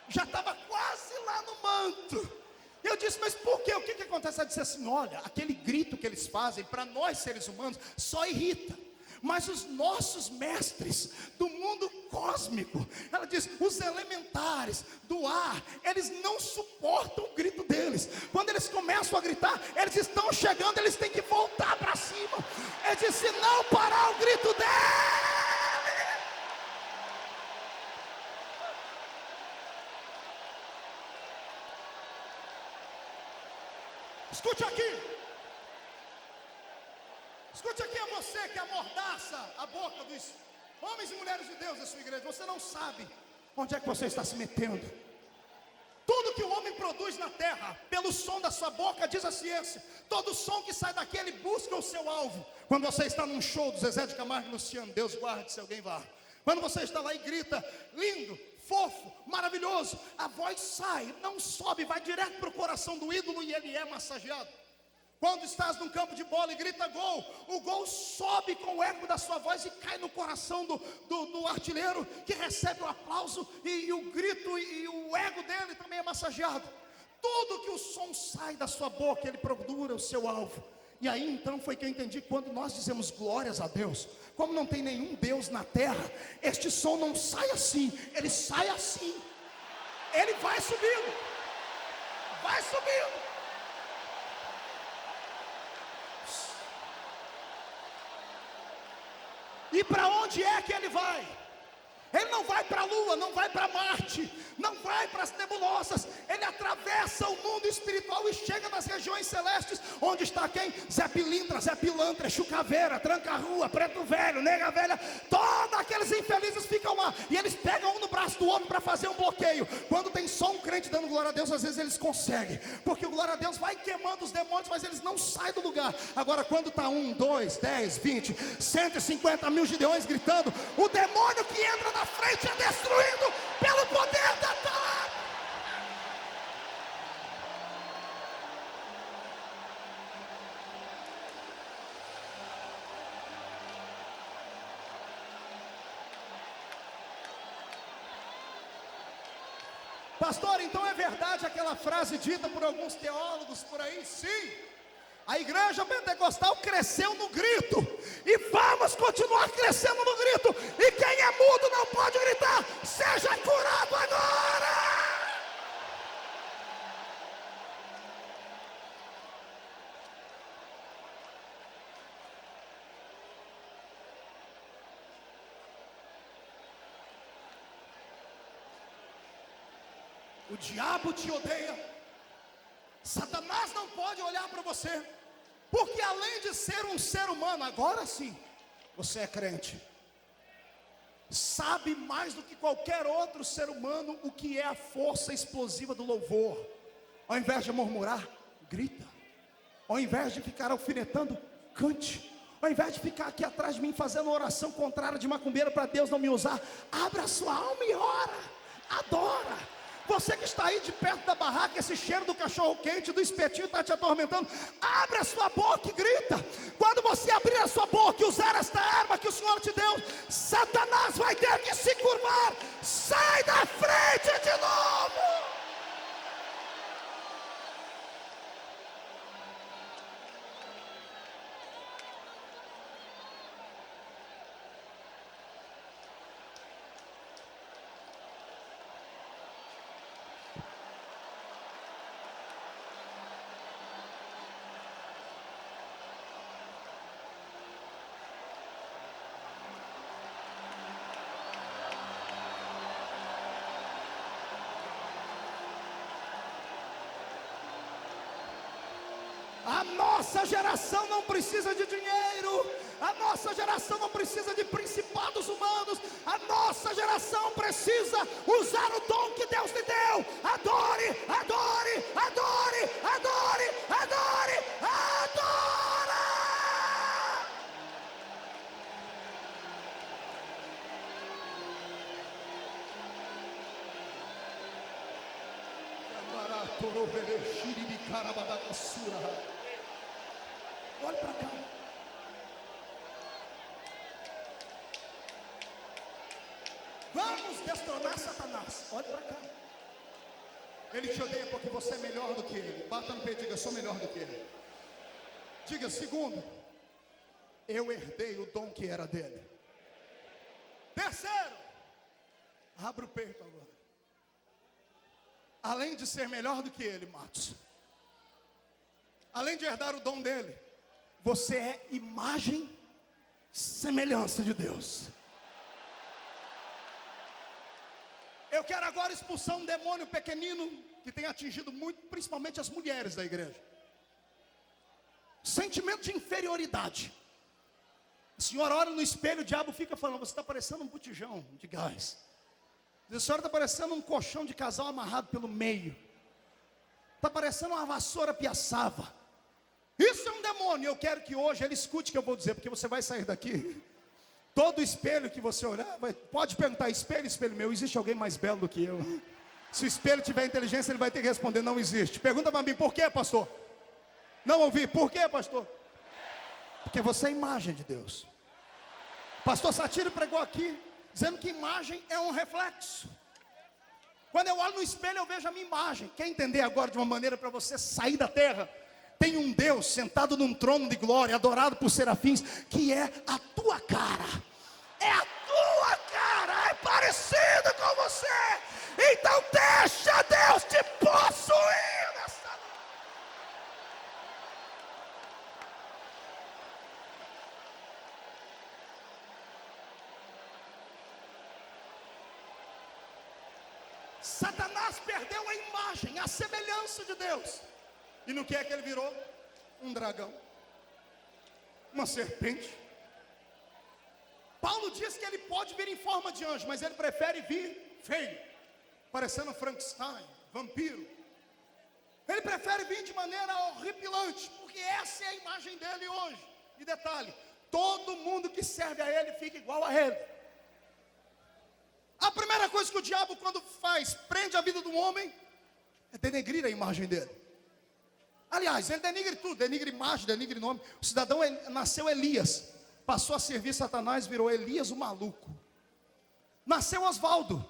já estava quase lá no manto. Eu disse, mas por quê? O que acontece? Ela disse assim, olha, aquele grito que eles fazem, para nós seres humanos, só irrita. Mas os nossos mestres do mundo cósmico, ela diz, os elementares do ar, eles não suportam o grito deles. Quando eles começam a gritar, eles estão chegando, eles têm que voltar para cima. Ele diz, se não parar o grito dele. Escute aqui. Escute aqui a você que amordaça a boca dos homens e mulheres de Deus da sua igreja. Você não sabe onde é que você está se metendo. Tudo que o homem produz na terra, pelo som da sua boca, diz a ciência, todo som que sai daqui, ele busca o seu alvo. Quando você está num show do Zezé de Camargo e Luciano, Deus guarde se alguém vá. Quando você está lá e grita, lindo, fofo, maravilhoso, a voz sai, não sobe, vai direto para o coração do ídolo e ele é massageado. Quando estás num campo de bola e grita gol, o gol sobe com o eco da sua voz e cai no coração do artilheiro, que recebe o aplauso e o grito e o ego dele também é massageado. Tudo que o som sai da sua boca, ele procura o seu alvo. E aí então foi que eu entendi, quando nós dizemos glórias a Deus, como não tem nenhum Deus na terra, este som não sai assim, ele sai assim. Ele vai subindo, vai subindo. E para onde é que ele vai? Ele não vai para a Lua, não vai para Marte, não vai para as nebulosas. Ele atravessa o mundo espiritual e chega nas regiões celestes. Onde está quem? Zé Pilintra, Zé Pilantra, Chucaveira, Tranca-Rua, Preto Velho, Nega Velha. Todos aqueles infelizes ficam lá. E eles pegam um no braço do outro para fazer um bloqueio. Quando tem só um crente dando glória a Deus, às vezes eles conseguem. Porque o glória a Deus vai queimando os demônios, mas eles não saem do lugar. Agora quando está 1, 2, 10, 20, 150 mil gideões gritando, o demônio que entra na frente é destruído pelo poder da palavra. Pastor, então é verdade aquela frase dita por alguns teólogos por aí? Sim. A igreja pentecostal cresceu no grito, e vamos continuar crescendo no grito. E quem é mudo não pode gritar: seja curado agora. O diabo te odeia. Satanás não pode olhar para você, porque além de ser um ser humano, agora sim, você é crente. Sabe mais do que qualquer outro ser humano o que é a força explosiva do louvor. Ao invés de murmurar, grita. Ao invés de ficar alfinetando, cante. Ao invés de ficar aqui atrás de mim fazendo oração contrária de macumbeira para Deus não me usar, abra sua alma e ora, adora. Você que está aí de perto da barraca, esse cheiro do cachorro quente, do espetinho está te atormentando, abre a sua boca e grita. Quando você abrir a sua boca e usar esta arma que o Senhor te deu, Satanás vai ter que se curvar. Sai da frente de novo. A nossa geração não precisa de dinheiro. A nossa geração não precisa de principados humanos. A nossa geração precisa usar o dom que Deus lhe deu. Adore, adore, adore, adore, adore, adore. Olhe para cá. Vamos destronar Satanás. Olhe para cá. Ele te odeia porque você é melhor do que ele. Bata no peito e diga: sou melhor do que ele. Diga: segundo, eu herdei o dom que era dele. Terceiro, abra o peito agora. Além de ser melhor do que ele, Matos, além de herdar o dom dele, você é imagem, semelhança de Deus. Eu quero agora expulsar um demônio pequenino que tem atingido muito, principalmente as mulheres da igreja. Sentimento de inferioridade. A senhora olha no espelho, o diabo fica falando: você está parecendo um botijão de gás. A senhora está parecendo um colchão de casal amarrado pelo meio. Está parecendo uma vassoura piaçava. Isso é um demônio. Eu quero que hoje ele escute o que eu vou dizer, porque você vai sair daqui. Todo espelho que você olhar, pode perguntar: espelho, espelho meu, existe alguém mais belo do que eu? Se o espelho tiver inteligência, ele vai ter que responder: não existe. Pergunta para mim: por quê, pastor? Não ouvi. Por quê, pastor? Porque você é a imagem de Deus. Pastor Satiro pregou aqui, dizendo que imagem é um reflexo. Quando eu olho no espelho, eu vejo a minha imagem. Quer entender agora de uma maneira para você sair da terra? Tem um Deus sentado num trono de glória, adorado por serafins, que é a tua cara. É a tua cara, é parecido com você. Então deixa Deus te possuir nessa noite. Satanás perdeu a imagem, a semelhança de Deus. E no que é que ele virou? Um dragão, uma serpente. Paulo diz que ele pode vir em forma de anjo, mas ele prefere vir feio, parecendo Frankenstein, vampiro. Ele prefere vir de maneira horripilante, porque essa é a imagem dele hoje. E detalhe: todo mundo que serve a ele fica igual a ele. A primeira coisa que o diabo, quando faz, prende a vida do homem, é denegrir a imagem dele. Aliás, ele denigre tudo, denigre imagem, denigre nome. O cidadão nasceu Elias, passou a servir Satanás, virou Elias o maluco. Nasceu Osvaldo,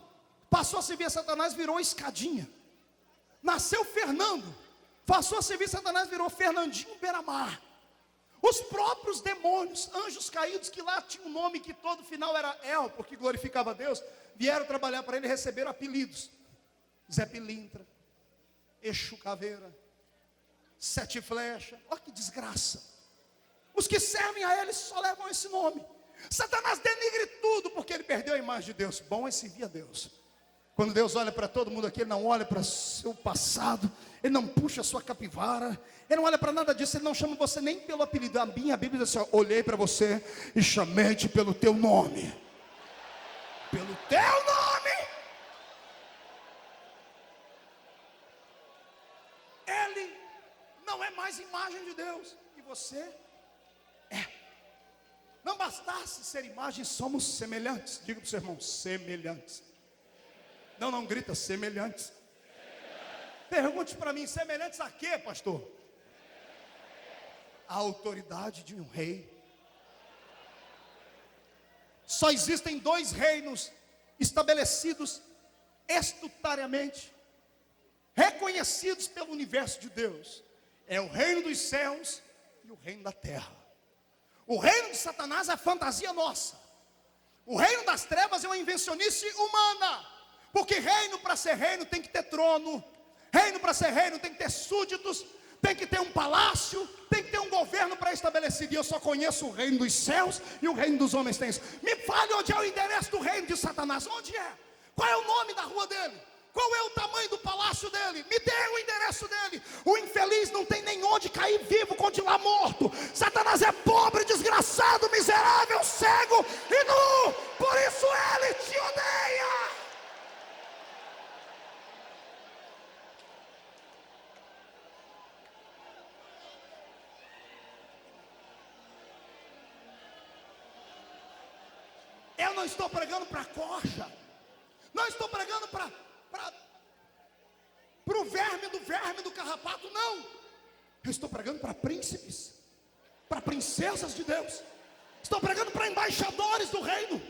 passou a servir Satanás, virou Escadinha. Nasceu Fernando, passou a servir Satanás, virou Fernandinho Beira-Mar. Os próprios demônios, anjos caídos, que lá tinha um nome que todo final era El, porque glorificava a Deus, vieram trabalhar para ele e receberam apelidos: Zé Pilintra, Exu Caveira, Sete Flechas. Olha que desgraça. Os que servem a ele só levam esse nome. Satanás denigre tudo, porque ele perdeu a imagem de Deus. Bom é servir a Deus. Quando Deus olha para todo mundo aqui, ele não olha para o seu passado, ele não puxa a sua capivara, ele não olha para nada disso, ele não chama você nem pelo apelido. A minha Bíblia diz assim: olhei para você e chamei-te pelo teu nome. Pelo teu nome. Ele não é mais imagem de Deus, e você é. Não bastasse ser imagem, somos semelhantes. Diga para o seu irmão: semelhantes. Não grita: semelhantes. Pergunte para mim: semelhantes a quê, pastor? A autoridade de um rei. Só existem dois reinos estabelecidos estatutariamente, reconhecidos pelo universo de Deus: é o reino dos céus e o reino da terra. O reino de Satanás é fantasia nossa. O reino das trevas é uma invencionice humana. Porque reino, para ser reino, tem que ter trono. Reino, para ser reino, tem que ter súditos. Tem que ter um palácio. Tem que ter um governo pré-estabelecido. E eu só conheço o reino dos céus e o reino dos homens tem isso. Me fale onde é o endereço do reino de Satanás. Onde é? Qual é o nome da rua dele? Qual é o tamanho do palácio dele? Me dê o endereço dele. O infeliz não tem nem onde cair vivo, continuar morto. Satanás é pobre, desgraçado, miserável, cego e nu. Por isso ele te odeia. Eu não estou pregando para coxa. Não estou pregando para o verme do carrapato, não. Eu estou pregando para príncipes, para princesas de Deus. Estou pregando para embaixadores do reino.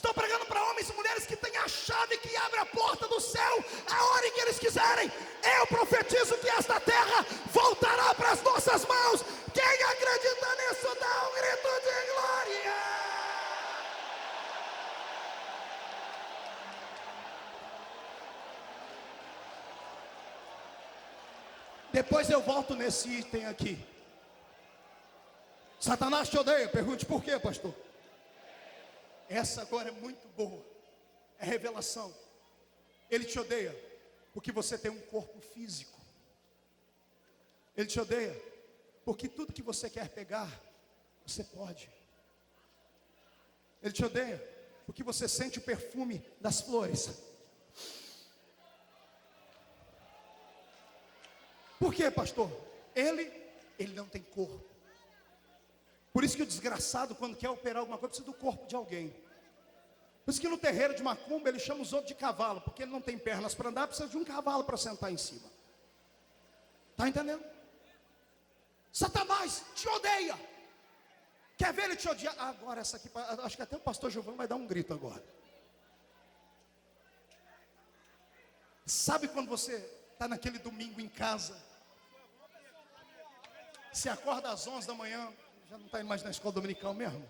Estou pregando para homens e mulheres que têm a chave que abre a porta do céu a hora que eles quiserem. Eu profetizo que esta terra voltará para as nossas mãos. Quem acredita nisso, dá um grito de glória. Depois eu volto nesse item aqui. Satanás te odeia. Pergunte por quê, pastor? Essa agora é muito boa. É revelação. Ele te odeia porque você tem um corpo físico. Ele te odeia porque tudo que você quer pegar, você pode. Ele te odeia porque você sente o perfume das flores. Por quê, pastor? Ele não tem corpo. Por isso que o desgraçado, quando quer operar alguma coisa, precisa do corpo de alguém. Por isso que no terreiro de macumba ele chama os outros de cavalo, porque ele não tem pernas para andar, precisa de um cavalo para sentar em cima. Está entendendo? Satanás te odeia. Quer ver ele te odiar? Agora essa aqui, acho que até o pastor Giovanni vai dar um grito agora. Sabe quando você está naquele domingo em casa? Você acorda às 11 da manhã, já não está mais na escola dominical mesmo?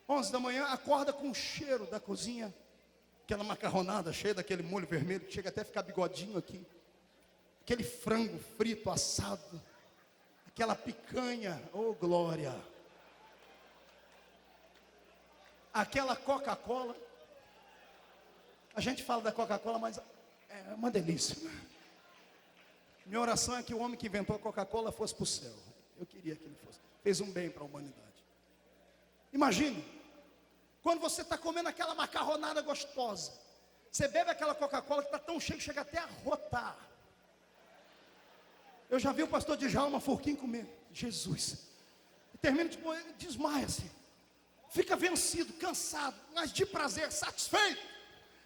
11 da manhã, acorda com o cheiro da cozinha, aquela macarronada cheia daquele molho vermelho, que chega até a ficar bigodinho aqui. Aquele frango frito, assado, aquela picanha, oh glória. Aquela Coca-Cola. A gente fala da Coca-Cola, mas é uma delícia. Minha oração é que o homem que inventou a Coca-Cola fosse para o céu. Eu queria que ele fosse. Fez um bem para a humanidade. Imagine, quando você está comendo aquela macarronada gostosa, você bebe aquela Coca-Cola que está tão cheia que chega até a rotar. Eu já vi o pastor Djalma Furquim comer. Jesus. E termina de comer, desmaia-se. Fica vencido, cansado, mas de prazer, satisfeito.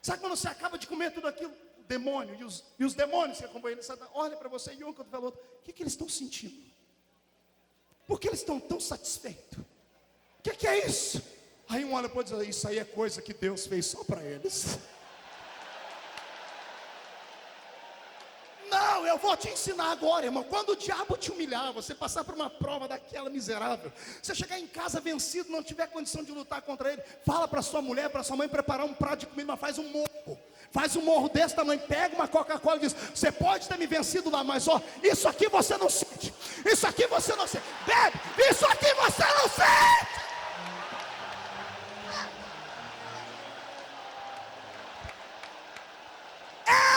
Sabe quando você acaba de comer tudo aquilo? O demônio e os demônios que acompanham ele, olha para você e um contra o outro. O que eles estão sentindo? Por que eles estão tão satisfeitos? O que é isso? Aí um olha para o outro e diz, isso aí é coisa que Deus fez só para eles. Não, eu vou te ensinar agora, irmão. Quando o diabo te humilhar, você passar por uma prova daquela miserável, você chegar em casa vencido, não tiver condição de lutar contra ele, fala para sua mulher, para sua mãe preparar um prato de comida, mas faz um morro. Faz um morro desse tamanho, pega uma Coca-Cola e diz, você pode ter me vencido lá, mas ó, isso aqui você não sente. Isso aqui você não sente. Bebe, isso aqui você não sente.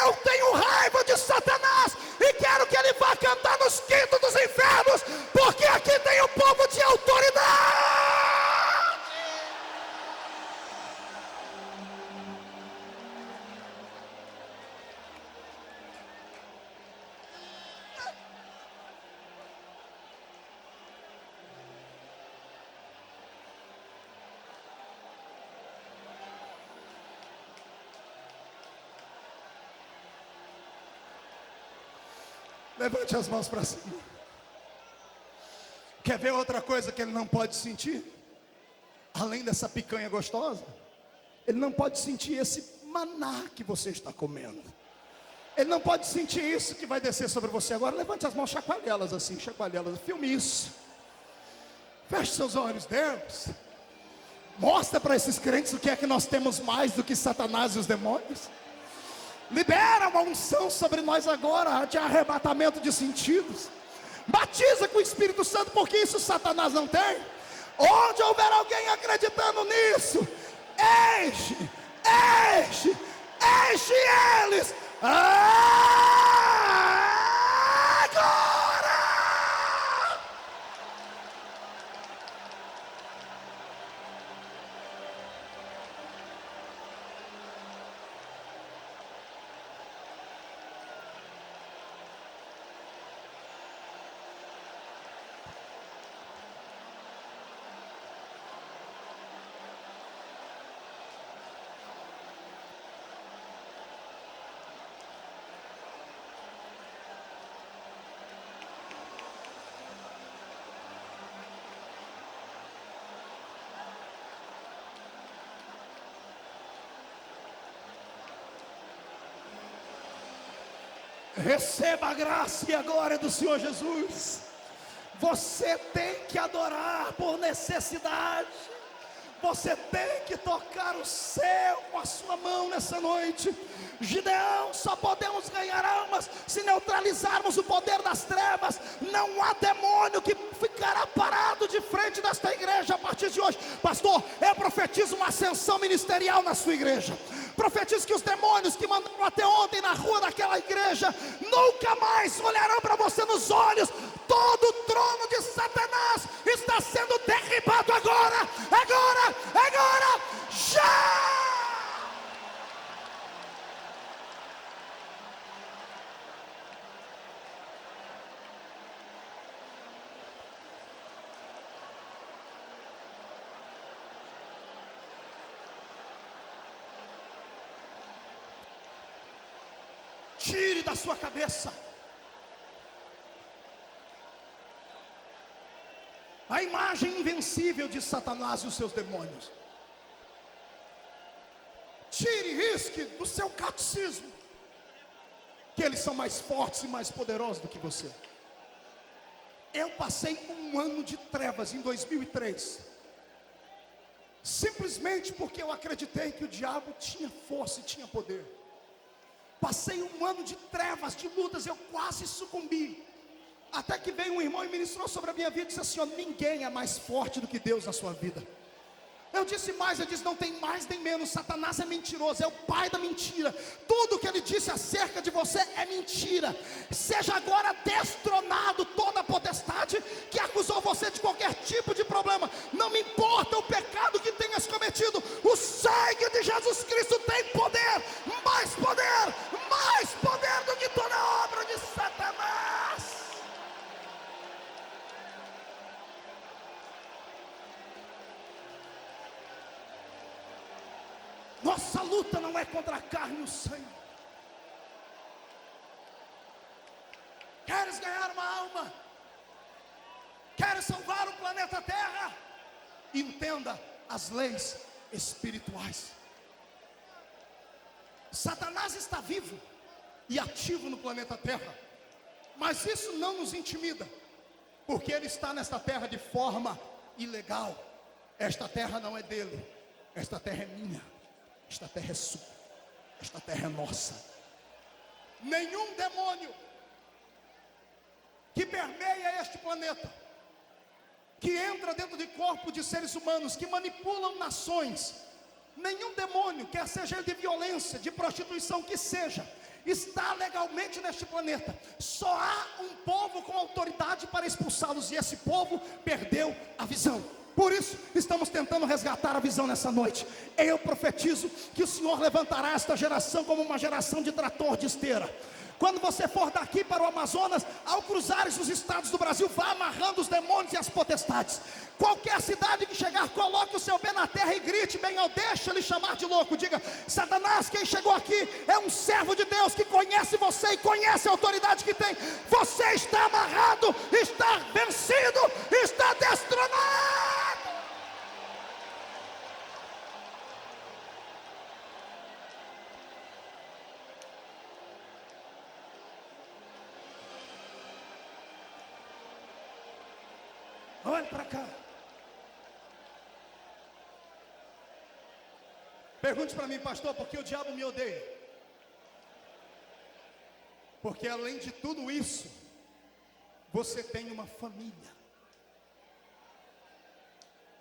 Eu tenho raiva de Satanás e quero que ele vá cantar nos quintos dos infernos, porque aqui tem um povo de autoridade. Levante as mãos para cima. Quer ver outra coisa que ele não pode sentir? Além dessa picanha gostosa, ele não pode sentir esse maná que você está comendo. Ele não pode sentir isso que vai descer sobre você agora. Levante as mãos, chacoalhe elas assim, chacoalhe elas. Filme isso. Feche seus olhos, Deus. Mostra para esses crentes o que é que nós temos mais do que Satanás e os demônios. Libera uma unção sobre nós agora de arrebatamento de sentidos. Batiza com o Espírito Santo, porque isso Satanás não tem. Onde houver alguém acreditando nisso, enche eles agora. Receba a graça e a glória do Senhor Jesus. Você tem que adorar por necessidade. Você tem que tocar o céu com a sua mão nessa noite. Gideão, só podemos ganhar almas se neutralizarmos o poder das trevas. Não há demônio que ficará parado de frente desta igreja a partir de hoje. Pastor, eu profetizo uma ascensão ministerial na sua igreja. Profetizo que os demônios que mandaram até ontem na rua daquela igreja nunca mais olharão para você nos olhos. Todo o trono de Satanás está sendo derribado agora, já! Tire da sua cabeça a imagem invencível de Satanás e os seus demônios. Tire, risque do seu catecismo que eles são mais fortes e mais poderosos do que você. Eu passei um ano de trevas em 2003, simplesmente porque eu acreditei que o diabo tinha força e tinha poder. Passei um ano de trevas, de lutas, eu quase sucumbi. Até que veio um irmão e ministrou sobre a minha vida e disse assim: ó, ninguém é mais forte do que Deus na sua vida. Eu disse mais, eu disse: não tem mais nem menos. Satanás é mentiroso, é o pai da mentira. Tudo que ele disse acerca de você é mentira. Seja agora destronado toda a potestade que acusou você de qualquer tipo de problema. Não me importa o pecado que tenhas cometido, o sangue de Jesus Cristo tem poder mais poder do que toda a obra de Satanás. Nossa luta não é contra a carne e o sangue. Queres ganhar uma alma? Queres salvar o planeta Terra? Entenda as leis espirituais. Satanás está vivo e ativo no planeta Terra, mas isso não nos intimida, porque ele está nesta terra de forma ilegal. Esta terra não é dele, esta terra é minha. Esta terra é sua, esta terra é nossa. Nenhum demônio que permeia este planeta, que entra dentro de corpo de seres humanos, que manipulam nações, nenhum demônio, quer seja ele de violência, de prostituição, que seja, está legalmente neste planeta. Só há um povo com autoridade para expulsá-los, e esse povo perdeu a visão. Por isso, estamos tentando resgatar a visão nessa noite. Eu profetizo que o Senhor levantará esta geração como uma geração de trator de esteira. Quando você for daqui para o Amazonas, ao cruzares os estados do Brasil, vá amarrando os demônios e as potestades. Qualquer cidade que chegar, coloque o seu pé na terra e grite bem alto, deixa ele chamar de louco. Diga: Satanás, quem chegou aqui é um servo de Deus que conhece você e conhece a autoridade que tem. Você está amarrado, está vencido, está destronado. Olha para cá. Pergunte para mim: pastor, por que o diabo me odeia? Porque além de tudo isso, você tem uma família.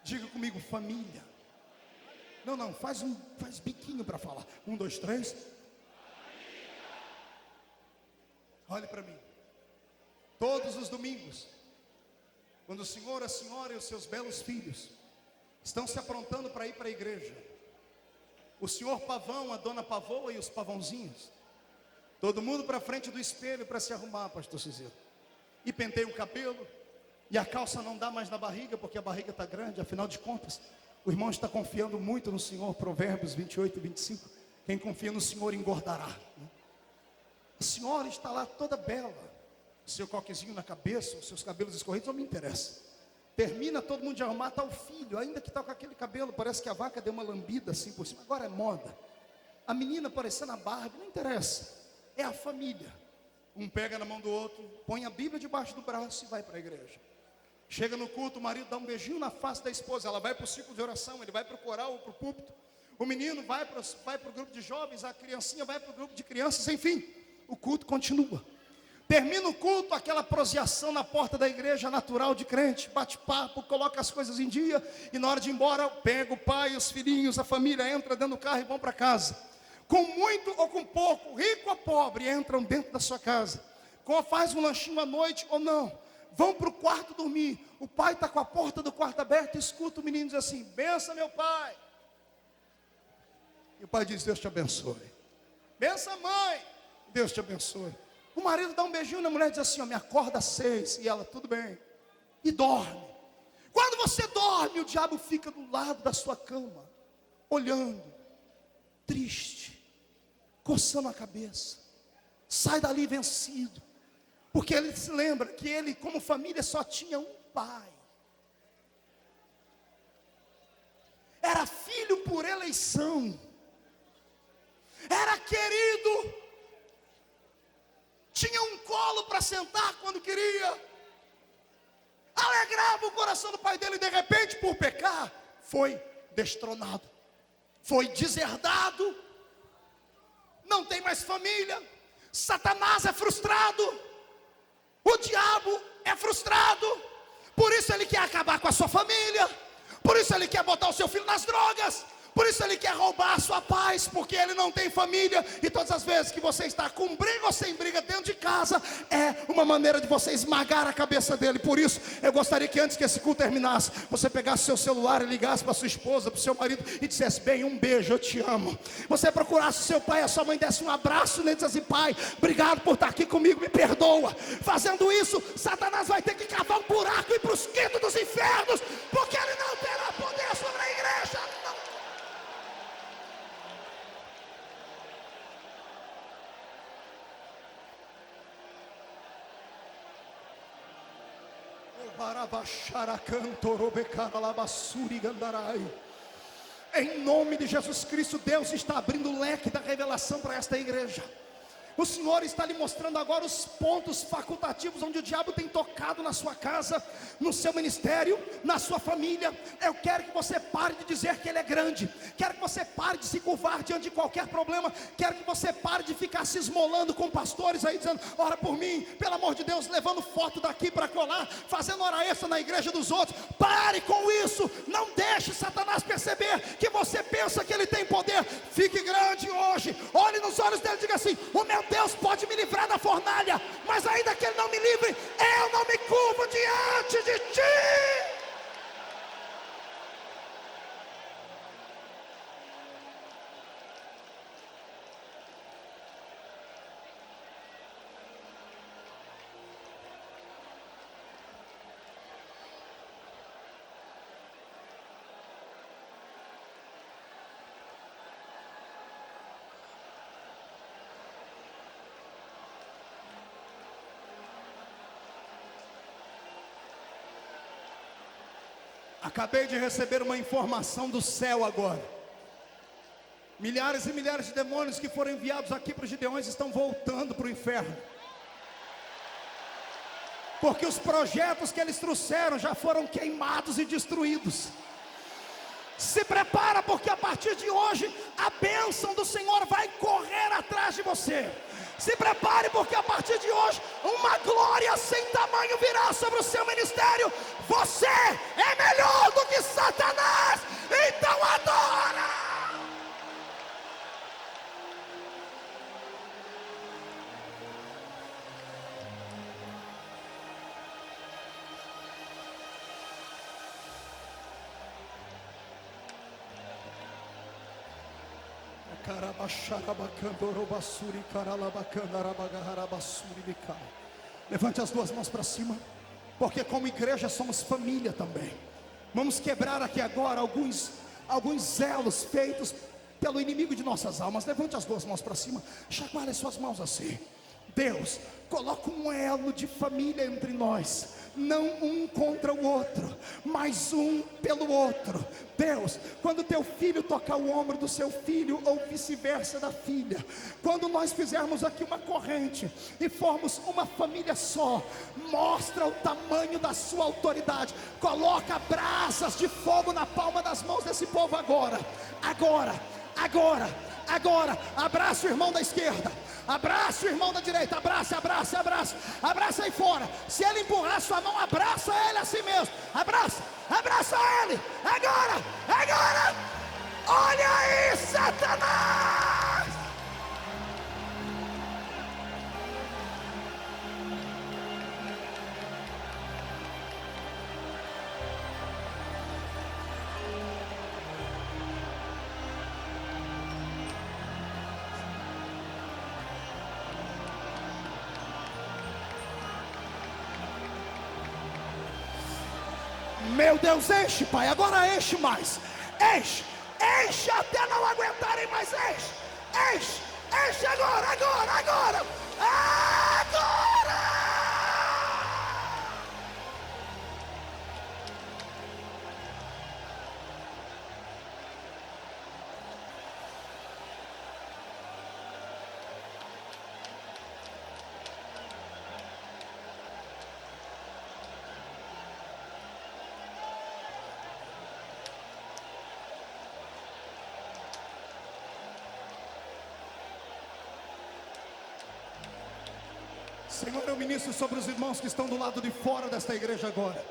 Diga comigo: família. Não, faz biquinho para falar. 1, 2, 3. Olhe para mim. Todos os domingos, quando o senhor, a senhora e os seus belos filhos estão se aprontando para ir para a igreja, o senhor Pavão, a dona Pavoa e os pavãozinhos, todo mundo para frente do espelho para se arrumar, pastor Cizeiro, e penteia o cabelo, e a calça não dá mais na barriga, porque a barriga está grande. Afinal de contas, o irmão está confiando muito no Senhor. Provérbios 28 e 25, quem confia no Senhor engordará. A senhora está lá toda bela, seu coquezinho na cabeça, os seus cabelos escorridos, não me interessa. Termina todo mundo de arrumar, está o filho, ainda que está com aquele cabelo, parece que a vaca deu uma lambida assim por cima, agora é moda. A menina parecendo a Barbie, não interessa, é a família. Um pega na mão do outro, põe a Bíblia debaixo do braço e vai para a igreja. Chega no culto, o marido dá um beijinho na face da esposa, ela vai para o ciclo de oração, ele vai para o coral ou para o púlpito. O menino vai para o grupo de jovens, a criancinha vai para o grupo de crianças, enfim, o culto continua. Termina o culto, aquela proseação na porta da igreja natural de crente, bate papo, coloca as coisas em dia, e na hora de ir embora, pega o pai, os filhinhos, a família, entra dentro do carro e vão para casa. Com muito ou com pouco, rico ou pobre, entram dentro da sua casa. Faz um lanchinho à noite ou não, vão para o quarto dormir. O pai está com a porta do quarto aberta e escuta o menino dizer assim: benção meu pai. E o pai diz: Deus te abençoe. Benção mãe, Deus te abençoe. O marido dá um beijinho na mulher e diz assim: me acorda às 6. E ela: tudo bem. E dorme. Quando você dorme, o diabo fica do lado da sua cama, olhando, triste, coçando a cabeça. Sai dali vencido, porque ele se lembra que ele, como família, só tinha um pai. Era filho por eleição, era querido, tinha um colo para sentar quando queria, alegrava o coração do pai dele. E de repente, por pecar, foi destronado, foi deserdado, não tem mais família. Satanás é frustrado, o diabo é frustrado, por isso ele quer acabar com a sua família, por isso ele quer botar o seu filho nas drogas, por isso ele quer roubar a sua paz, porque ele não tem família. E todas as vezes que você está com briga ou sem briga dentro de casa, é uma maneira de você esmagar a cabeça dele. Por isso, eu gostaria que antes que esse culto terminasse, você pegasse seu celular e ligasse para sua esposa, para o seu marido e dissesse: bem, um beijo, eu te amo. Você procurasse o seu pai, a sua mãe, desse um abraço nele e dissesse: pai, obrigado por estar aqui comigo, me perdoa. Fazendo isso, Satanás vai ter que cavar um buraco e ir para os quintos dos infernos, porque ele não terá poder sobre a igreja. Em nome de Jesus Cristo, Deus está abrindo o leque da revelação para esta igreja. O Senhor está lhe mostrando agora os pontos facultativos onde o diabo tem tocado na sua casa, no seu ministério, na sua família. Eu quero que você pare de dizer que ele é grande. Quero que você pare de se curvar diante de qualquer problema. Quero que você pare de ficar se esmolando com pastores aí dizendo: ora por mim, pelo amor de Deus, levando foto daqui para colar, fazendo hora extra na igreja dos outros. Pare com isso. Não deixe Satanás perceber que você pensa que ele tem poder. Fique grande hoje. Olhe nos olhos dele e diga assim: o meu Deus pode me livrar da fornalha, mas ainda que ele não me livre, eu não me curvo diante de ti. Acabei de receber uma informação do céu agora. Milhares e milhares de demônios que foram enviados aqui para os Gideões estão voltando para o inferno, porque os projetos que eles trouxeram já foram queimados e destruídos. Se prepara, porque a partir de hoje a bênção do Senhor vai correr atrás de você. Se prepare, porque a partir de hoje uma glória sem tamanho virá sobre o seu ministério. Você é melhor do que Satanás, então adora. Levante as duas mãos para cima, porque como igreja somos família também. Vamos quebrar aqui agora alguns elos feitos pelo inimigo de nossas almas. Levante as duas mãos para cima, chacoalhe suas mãos assim. Deus, coloca um elo de família entre nós, não um contra o outro, mas um pelo outro. Deus, quando teu filho tocar o ombro do seu filho, ou vice-versa da filha, quando nós fizermos aqui uma corrente e formos uma família só, mostra o tamanho da sua autoridade. Coloca brasas de fogo na palma das mãos desse povo agora. Abraça o irmão da esquerda, abraça o irmão da direita, abraça aí fora. Se ele empurrar sua mão, abraça ele assim mesmo, abraça ele, agora, olha aí, Satanás. Meu Deus, enche, Pai, agora enche mais, enche até não aguentarem mais, enche agora. Senhor, eu ministro sobre os irmãos que estão do lado de fora desta igreja agora.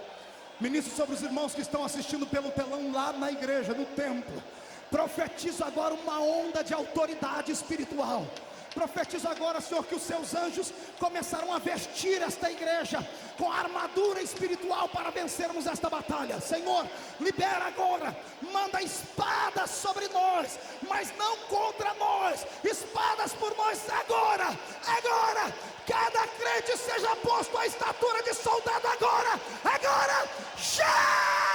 Ministro sobre os irmãos que estão assistindo pelo telão lá na igreja, no templo. Profetizo agora uma onda de autoridade espiritual. Profetizo agora, Senhor, que os seus anjos começarão a vestir esta igreja com a armadura espiritual para vencermos esta batalha. Senhor, libera agora, manda espadas sobre nós, mas não contra nós, espadas por nós agora. Cada crente seja posto à estatura de soldado agora, já!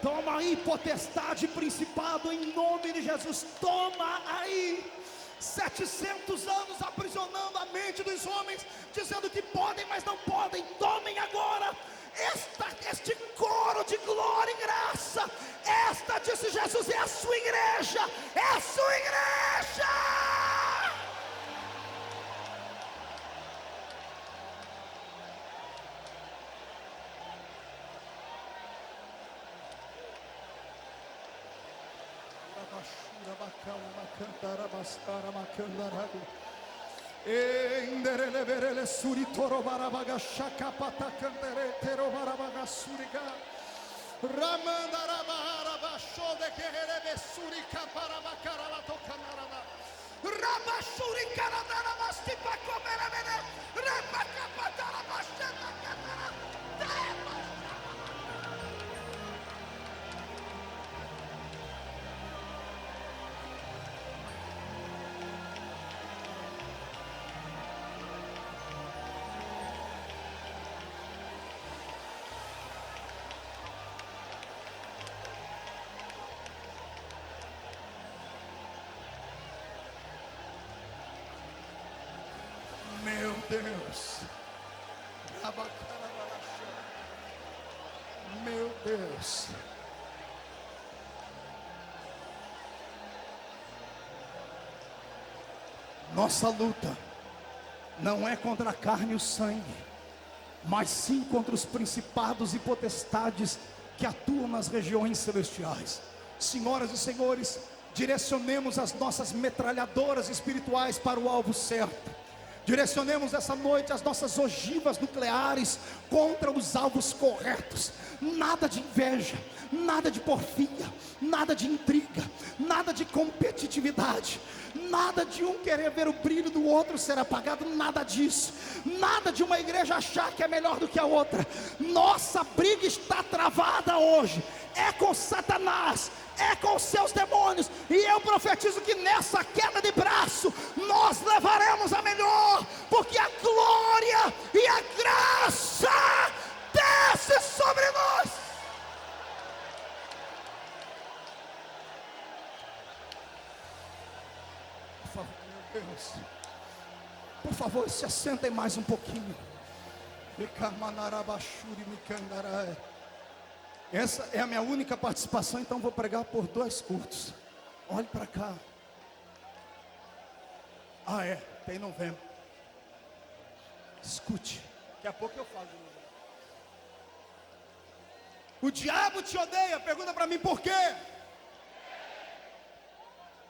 Toma aí, potestade, principado, em nome de Jesus. Toma aí. 700 anos aprisionando a mente dos homens, dizendo que podem, mas não podem. Tomem agora este coro de glória e graça. Esta, disse Jesus, é a sua igreja. Meu Deus, meu Deus, nossa luta não é contra a carne e o sangue, mas sim contra os principados e potestades que atuam nas regiões celestiais. Senhoras e senhores, direcionemos as nossas metralhadoras espirituais para o alvo certo. Direcionemos essa noite as nossas ogivas nucleares contra os alvos corretos. Nada de inveja, nada de porfia, nada de intriga, nada de competitividade, nada de um querer ver o brilho do outro ser apagado, nada disso. Nada de uma igreja achar que é melhor do que a outra. Nossa briga está travada hoje, é com Satanás, é com os seus demônios. E eu profetizo que nessa queda de braço nós levaremos a melhor, porque a glória e a graça desce sobre nós. Por favor, meu Deus, por favor, se assentem mais um pouquinho. Essa é a minha única participação, então vou pregar por 2 cultos. Olhe para cá. Tem novembro. Escute, daqui a pouco eu falo de novo. O diabo te odeia, pergunta para mim por quê?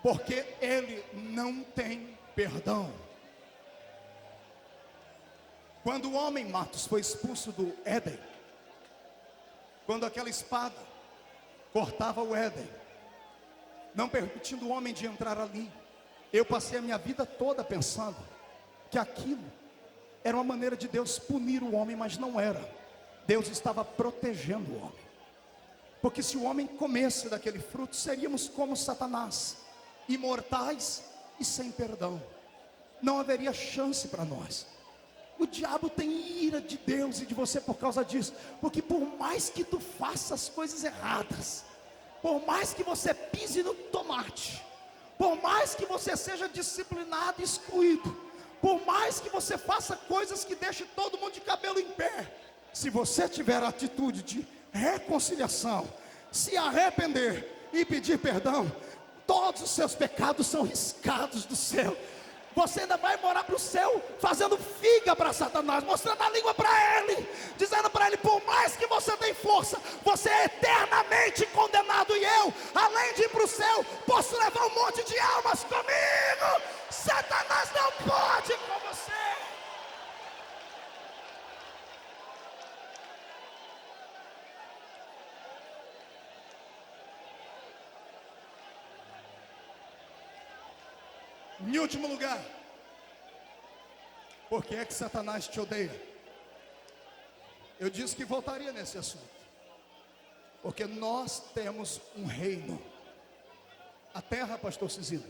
Porque ele não tem perdão. Quando o homem Matos foi expulso do Éden, quando aquela espada cortava o Éden, não permitindo o homem de entrar ali, eu passei a minha vida toda pensando que aquilo era uma maneira de Deus punir o homem, mas não era. Deus estava protegendo o homem, porque se o homem comesse daquele fruto, seríamos como Satanás, imortais e sem perdão. Não haveria chance para nós. O diabo tem ira de Deus e de você por causa disso, porque por mais que tu faça as coisas erradas, por mais que você pise no tomate, por mais que você seja disciplinado e excluído, por mais que você faça coisas que deixem todo mundo de cabelo em pé, se você tiver a atitude de reconciliação, se arrepender e pedir perdão, todos os seus pecados são riscados do céu. Você ainda vai morar para o céu fazendo figa para Satanás, mostrando a língua para ele, dizendo para ele: por mais que você tenha força, você é eternamente condenado. E eu, além de ir para o céu, posso levar um monte de almas comigo. Satanás não pode com você. Em último lugar, por que é que Satanás te odeia? Eu disse que voltaria nesse assunto, porque nós temos um reino. A terra, pastor Cizino,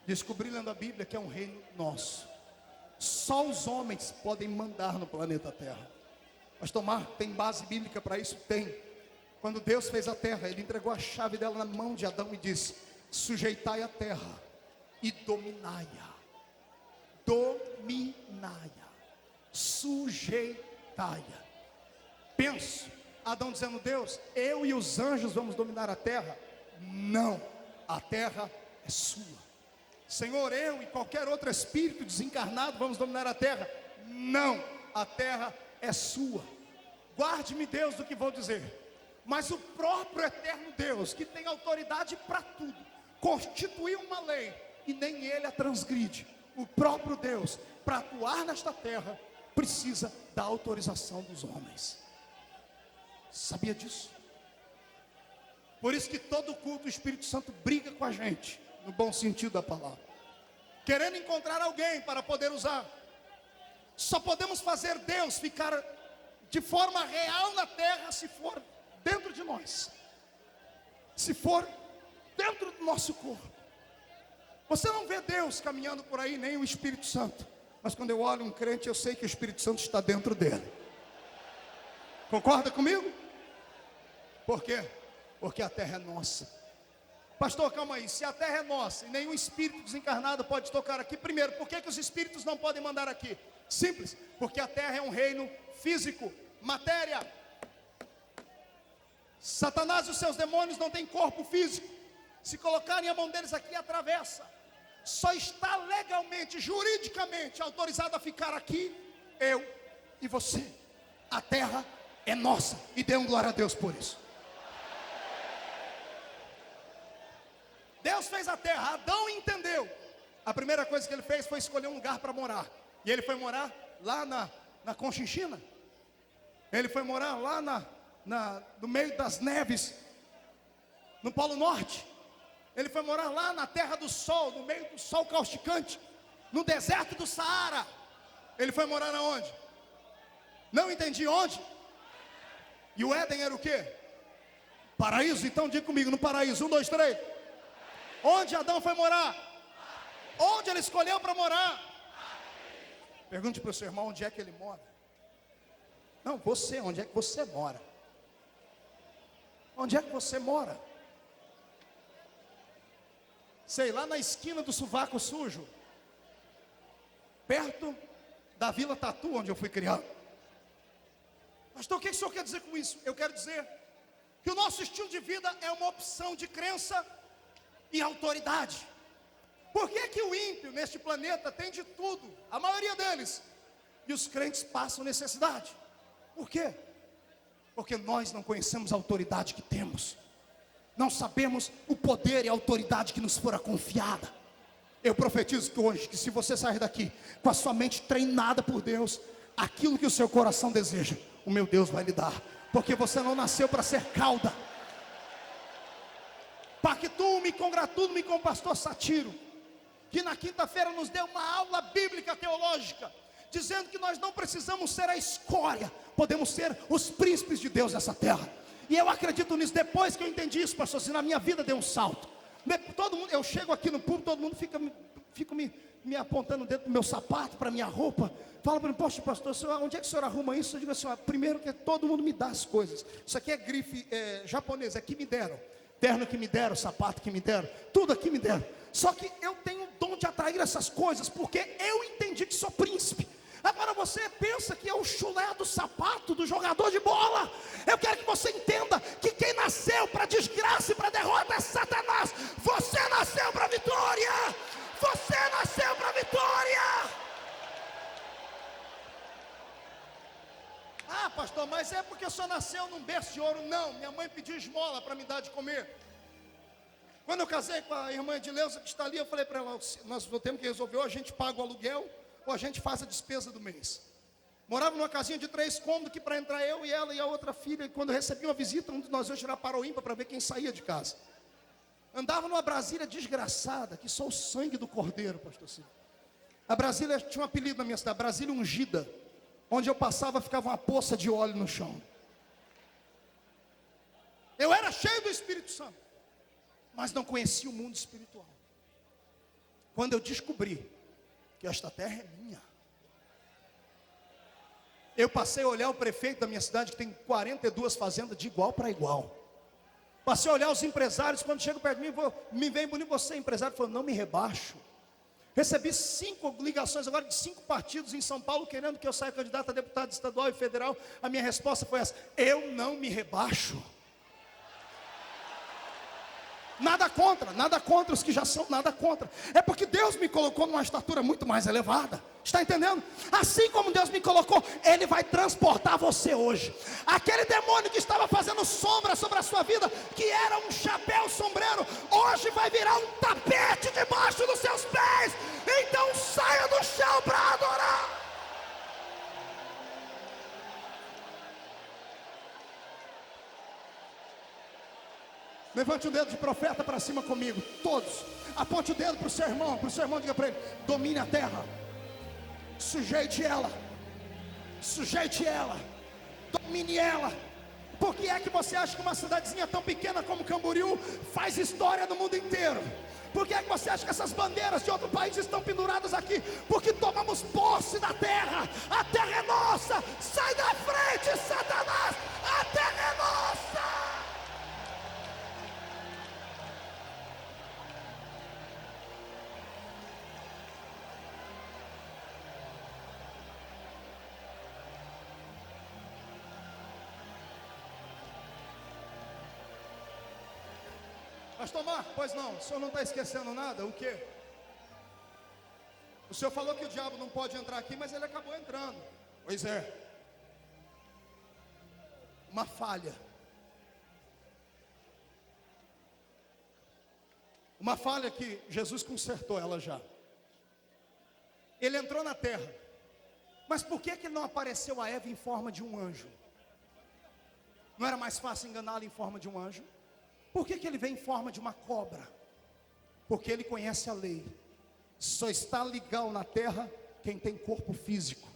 descobri lendo a Bíblia que é um reino nosso. Só os homens podem mandar no planeta Terra. Pastor Marco, tem base bíblica para isso? Tem. Quando Deus fez a terra, Ele entregou a chave dela na mão de Adão e disse: sujeitai a terra e dominai-a. Dominai-a, sujeitai-a. Penso, Adão dizendo: Deus, eu e os anjos vamos dominar a terra. Não, a terra é sua. Senhor, eu e qualquer outro espírito desencarnado vamos dominar a terra. Não, a terra é sua. Guarde-me, Deus, do que vou dizer. Mas o próprio eterno Deus, que tem autoridade para tudo, constituiu uma lei e nem ele a transgride. O próprio Deus, para atuar nesta terra, precisa da autorização dos homens. Sabia disso? Por isso que todo culto o Espírito Santo briga com a gente, no bom sentido da palavra, querendo encontrar alguém para poder usar. Só podemos fazer Deus ficar de forma real na terra se for dentro de nós, se for dentro do nosso corpo. Você não vê Deus caminhando por aí, nem o Espírito Santo, mas quando eu olho um crente, eu sei que o Espírito Santo está dentro dele. Concorda comigo? Por quê? Porque a terra é nossa. Pastor, calma aí, se a terra é nossa e nenhum espírito desencarnado pode tocar aqui, primeiro, por que os espíritos não podem mandar aqui? Simples, porque a terra é um reino físico, matéria. Satanás e os seus demônios não têm corpo físico. Se colocarem a mão deles aqui, atravessa. Só está legalmente, juridicamente autorizado a ficar aqui eu e você. A terra é nossa, e dê um glória a Deus por isso. Deus fez a terra, Adão entendeu. A primeira coisa que ele fez foi escolher um lugar para morar. E ele foi morar lá na Conchinchina. Ele foi morar lá no meio das neves, no Polo Norte. Ele foi morar lá na terra do sol, no meio do sol causticante, no deserto do Saara. Ele foi morar aonde? Não entendi onde. E o Éden era o quê? Paraíso. Então diga comigo, no paraíso. 1, 2, 3. Onde Adão foi morar? Onde ele escolheu para morar? Pergunte para o seu irmão onde é que ele mora. Não, você, onde é que você mora? Onde é que você mora? Sei, lá na esquina do Sovaco Sujo, perto da Vila Tatu, onde eu fui criado. Pastor, o que o senhor quer dizer com isso? Eu quero dizer que o nosso estilo de vida é uma opção de crença e autoridade. Por que que o ímpio neste planeta tem de tudo, a maioria deles, e os crentes passam necessidade? Por quê? Porque nós não conhecemos a autoridade que temos. Não sabemos o poder e a autoridade que nos fora confiada. Eu profetizo que hoje, que se você sair daqui com a sua mente treinada por Deus, aquilo que o seu coração deseja, o meu Deus vai lhe dar. Porque você não nasceu para ser cauda. Pactuo-me, congratulo-me com o pastor Satiro, que na quinta-feira nos deu uma aula bíblica teológica, dizendo que nós não precisamos ser a escória, podemos ser os príncipes de Deus nessa terra. E eu acredito nisso. Depois que eu entendi isso, pastor, assim, na minha vida deu um salto. Todo mundo, eu chego aqui no público, todo mundo fica me apontando dentro do meu sapato, para minha roupa. Fala para mim, poxa, pastor, onde é que o senhor arruma isso? Eu digo assim, primeiro que todo mundo me dá as coisas. Isso aqui é grife japonesa, é que me deram. Terno que me deram, sapato que me deram, tudo aqui me deram. Só que eu tenho o dom de atrair essas coisas, porque eu entendi que sou príncipe. Agora você pensa que é o chulé do sapato do jogador de bola. Eu quero que você entenda que quem nasceu para desgraça e para derrota é Satanás. Você nasceu para vitória. Você nasceu para vitória. Ah, pastor, mas é porque o senhor nasceu num berço de ouro. Não, minha mãe pediu esmola para me dar de comer. Quando eu casei com a irmã Edileuza, que está ali, eu falei para ela, nós temos que resolver, ou a gente paga o aluguel, ou a gente faz a despesa do mês. Morava numa casinha de 3 cômodos, que para entrar eu e ela e a outra filha, e quando eu recebi uma visita, um de nós ia tirar para o ímpar para ver quem saía de casa. Andava numa Brasília desgraçada, que só o sangue do cordeiro, pastor Silvio. A Brasília tinha um apelido na minha cidade, Brasília Ungida. Onde eu passava ficava uma poça de óleo no chão. Eu era cheio do Espírito Santo, mas não conhecia o mundo espiritual. Quando eu descobri que esta terra é minha, eu passei a olhar o prefeito da minha cidade, que tem 42 fazendas de igual para igual. Passei a olhar os empresários, quando chegam perto de mim, me vem bonito, você é empresário, falou, não me rebaixo. Recebi 5 ligações agora de 5 partidos em São Paulo, querendo que eu saia candidato a deputado estadual e federal. A minha resposta foi essa: eu não me rebaixo. Nada contra os que já são, nada contra. É porque Deus me colocou numa estatura muito mais elevada. Está entendendo? Assim como Deus me colocou, Ele vai transportar você hoje. Aquele demônio que estava fazendo sombra sobre a sua vida, que era um chapéu sombreiro, hoje vai virar um tapete debaixo dos seus pés. Então saia do chão para adorar. Levante o dedo de profeta para cima comigo, todos. Aponte o dedo para o seu irmão, diga para ele: domine a terra, sujeite ela, domine ela. Por que é que você acha que uma cidadezinha tão pequena como Camboriú faz história no mundo inteiro? Por que é que você acha que essas bandeiras de outro país estão penduradas aqui? Porque tomamos posse da terra. A terra é nossa. Sai da frente, Satanás. A terra é nossa. Pastor Marco, pois não, o senhor não está esquecendo nada? O quê? O senhor falou que o diabo não pode entrar aqui, mas ele acabou entrando. Pois é. Uma falha. Uma falha que Jesus consertou ela já. Ele entrou na terra Mas por que ele não apareceu a Eva em forma de um anjo? Não era mais fácil enganá-la em forma de um anjo? Por que ele veio em forma de uma cobra? Porque ele conhece a lei. Só está legal na terra quem tem corpo físico.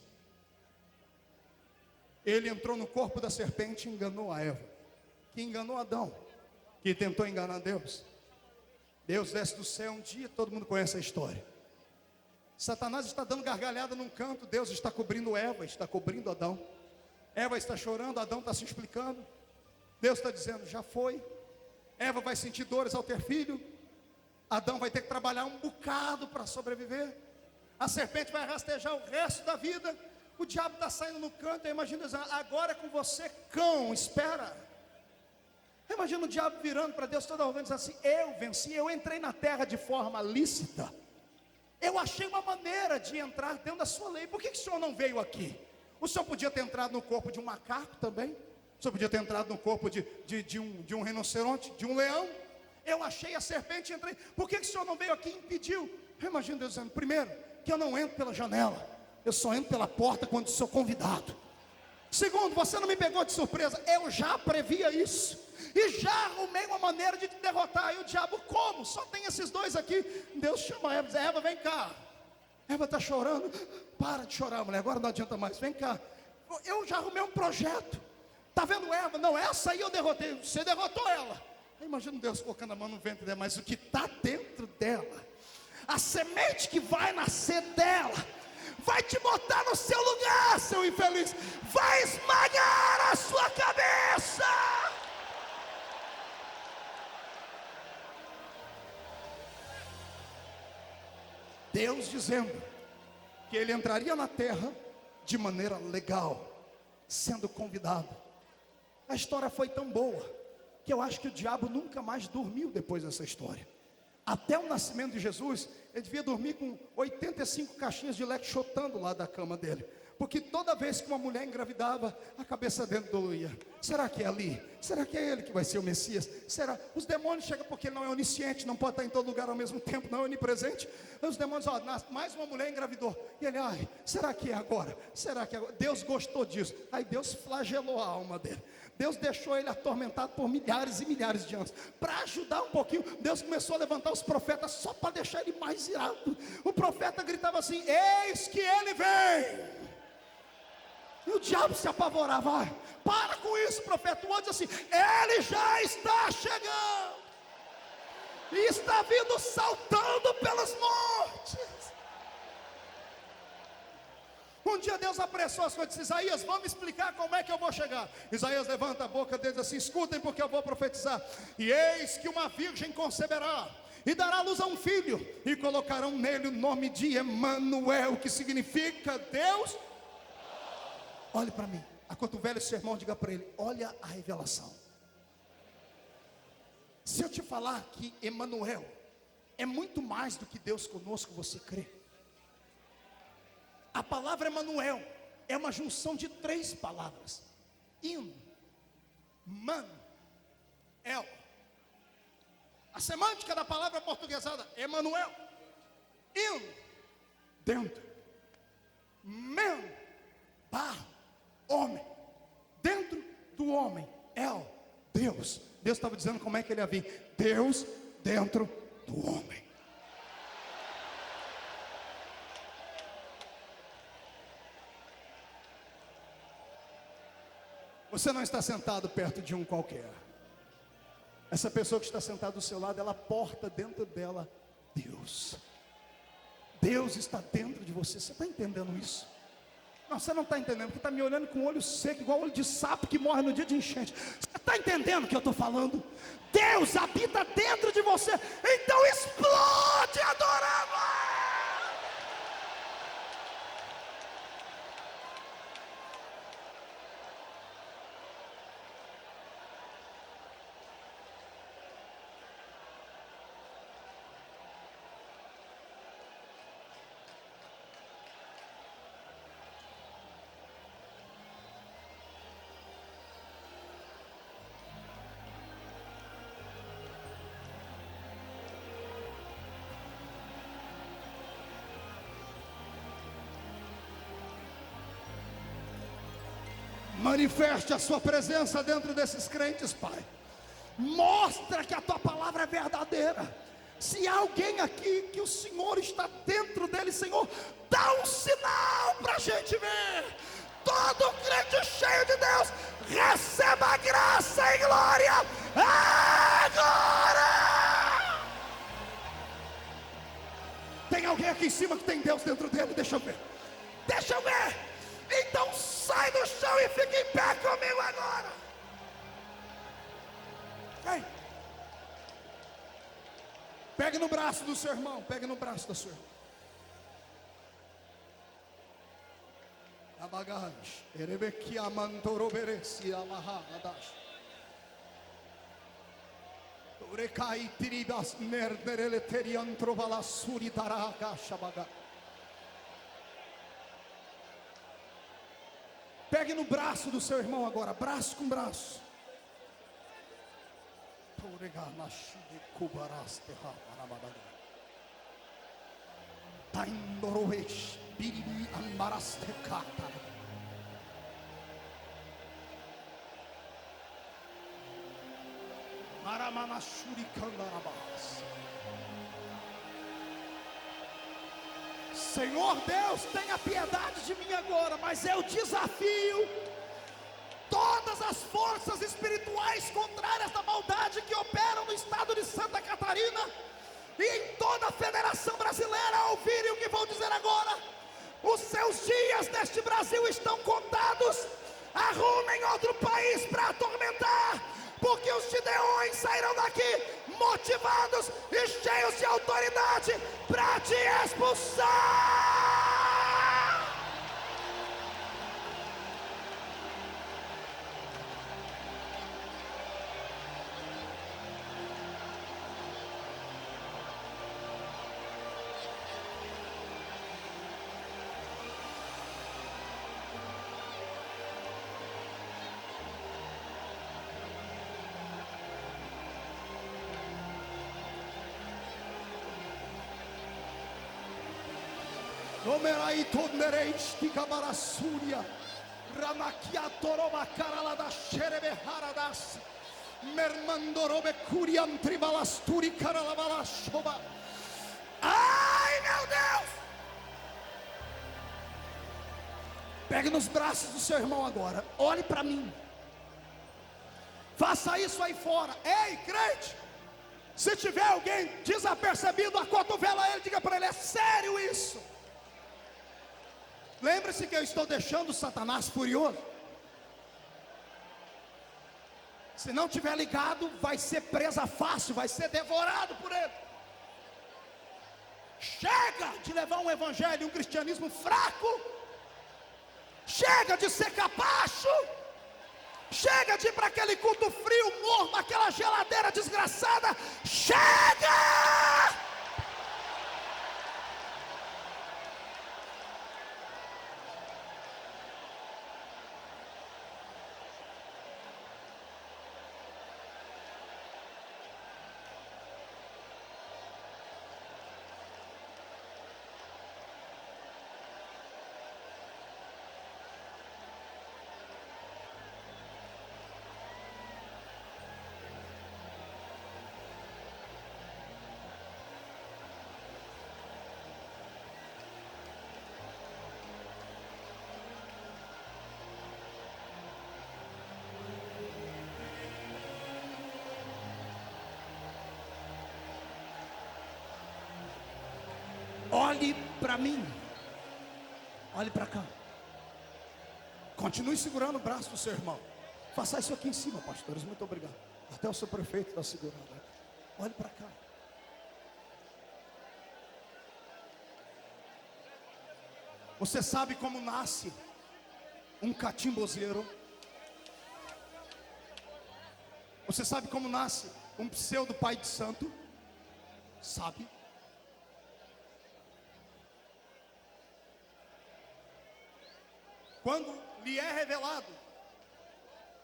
Ele entrou no corpo da serpente e enganou a Eva, que enganou Adão, que tentou enganar Deus. Deus desce do céu um dia, todo mundo conhece a história. Satanás está dando gargalhada num canto, Deus está cobrindo Eva, está cobrindo Adão. Eva está chorando, Adão está se explicando. Deus está dizendo, já foi. Eva vai sentir dores ao ter filho. Adão vai ter que trabalhar um bocado para sobreviver. A serpente vai rastejar o resto da vida. O diabo está saindo no canto. Eu imagino dizendo, agora é com você, cão, espera. Eu imagino o diabo virando para Deus toda hora, dizendo assim, eu venci, eu entrei na terra de forma lícita. Eu achei uma maneira de entrar dentro da sua lei. Por que o senhor não veio aqui? O senhor podia ter entrado no corpo de um macaco também. O senhor podia ter entrado no corpo de um rinoceronte, de um leão. Eu achei a serpente e entrei. Por que o senhor não veio aqui e impediu? Eu imagino Deus dizendo, primeiro, que eu não entro pela janela. Eu só entro pela porta quando sou convidado. Segundo, você não me pegou de surpresa. Eu já previa isso. E já arrumei uma maneira de te derrotar. E o diabo, como? Só tem esses dois aqui. Deus chama Eva e diz, Eva, vem cá. Eva está chorando. Para de chorar, mulher, agora não adianta mais. Vem cá. Eu já arrumei um projeto. Está vendo Eva? Não, essa aí eu derrotei. Você derrotou ela. Eu imagino Deus colocando a mão no ventre dela. Mas o que está dentro dela, a semente que vai nascer dela, vai te botar no seu lugar, seu infeliz. Vai esmagar a sua cabeça. Deus dizendo que ele entraria na terra de maneira legal, sendo convidado. A história foi tão boa que eu acho que o diabo nunca mais dormiu depois dessa história. Até o nascimento de Jesus, ele devia dormir com 85 caixinhas de leite chotando lá da cama dele. Porque toda vez que uma mulher engravidava, a cabeça dele doía. Será que é ali? Será que é ele que vai ser o Messias? Será? Os demônios chegam porque ele não é onisciente, não pode estar em todo lugar ao mesmo tempo, não é onipresente. Os demônios, mais uma mulher engravidou. E ele, será que é agora? Será que é agora? Deus gostou disso. Aí Deus flagelou a alma dele. Deus deixou ele atormentado por milhares e milhares de anos. Para ajudar um pouquinho, Deus começou a levantar os profetas só para deixar ele mais irado. O profeta gritava assim, eis que ele vem. E o diabo se apavorava. Para com isso, profeta. O outro diz assim, ele já está chegando. E está vindo saltando pelas montes. Um dia Deus apressou as coisas. Disse, Isaías, vamos explicar como é que eu vou chegar. Isaías levanta a boca dele e diz assim, escutem porque eu vou profetizar. E eis que uma virgem conceberá e dará luz a um filho, e colocarão nele o nome de Emanuel, que significa Deus. Olhe para mim, acotovele o seu irmão, diga para ele, olha a revelação. Se eu te falar que Emanuel é muito mais do que Deus conosco, você crê? A palavra Emanuel é uma junção de 3 palavras. Man, El. A semântica da palavra portuguesada, Emanuel. Dentro. Men, barro, homem. Dentro do homem, El, Deus. Deus estava dizendo como é que ele ia vir. Deus dentro do homem. Você não está sentado perto de um qualquer. Essa pessoa que está sentada do seu lado, ela porta dentro dela Deus. Deus está dentro de você. Você está entendendo isso? Não, você não está entendendo, porque está me olhando com o olho seco, igual olho de sapo que morre no dia de enchente. Você está entendendo o que eu estou falando? Deus habita dentro de você. Então explode adorando. Manifeste a sua presença dentro desses crentes, Pai. Mostra que a tua palavra é verdadeira. Se há alguém aqui que o Senhor está dentro dele, Senhor, dá um sinal para a gente ver. Todo crente cheio de Deus, receba graça e glória agora. Tem alguém aqui em cima que tem Deus dentro dele? Deixa eu ver. Deixa eu ver. Então sai do chão e fica em pé comigo agora. Vem. Pegue no braço do seu irmão. Pegue no braço da sua irmã. Abagaj, Erebekia Mantoroberesi Amahadash. Urekai Tiridas Nerdereleterian Trovala Suridaraka Shabaga. Pegue no braço do seu irmão agora, braço com braço. Taindoroesh Biribi Ambarastekata. Maramanashuri Kandarabas. Senhor Deus, tenha piedade de mim agora, mas eu desafio todas as forças espirituais contrárias da maldade que operam no estado de Santa Catarina e em toda a Federação Brasileira a ouvirem o que vou dizer agora. Os seus dias neste Brasil estão contados. Arrumem outro país para atormentar, porque os gideões sairão daqui motivados e cheios de autoridade para te expulsar. Nomerai tondereis ticabarasúria, ramaquiatoroba caralada xerebeharadas, mermandorobe curiam tribalasturi caralabalashoba. Ai, meu Deus! Pegue nos braços do seu irmão agora, olhe para mim. Faça isso aí fora. Ei, crente! Se tiver alguém desapercebido, acotovela ele, diga para ele: é sério isso? Lembre-se que eu estou deixando Satanás furioso. Se não tiver ligado, vai ser presa fácil, vai ser devorado por ele. Chega de levar um evangelho, um cristianismo fraco. Chega de ser capacho. Chega de ir para aquele culto frio, morno, aquela geladeira desgraçada. Chega! Olhe para mim. Olhe para cá. Continue segurando o braço do seu irmão. Faça isso aqui em cima, pastores. Muito obrigado. Até o seu prefeito está segurando. Olhe para cá. Você sabe como nasce um catimbozeiro? Você sabe como nasce um pseudo pai de santo? Sabe? Quando lhe é revelado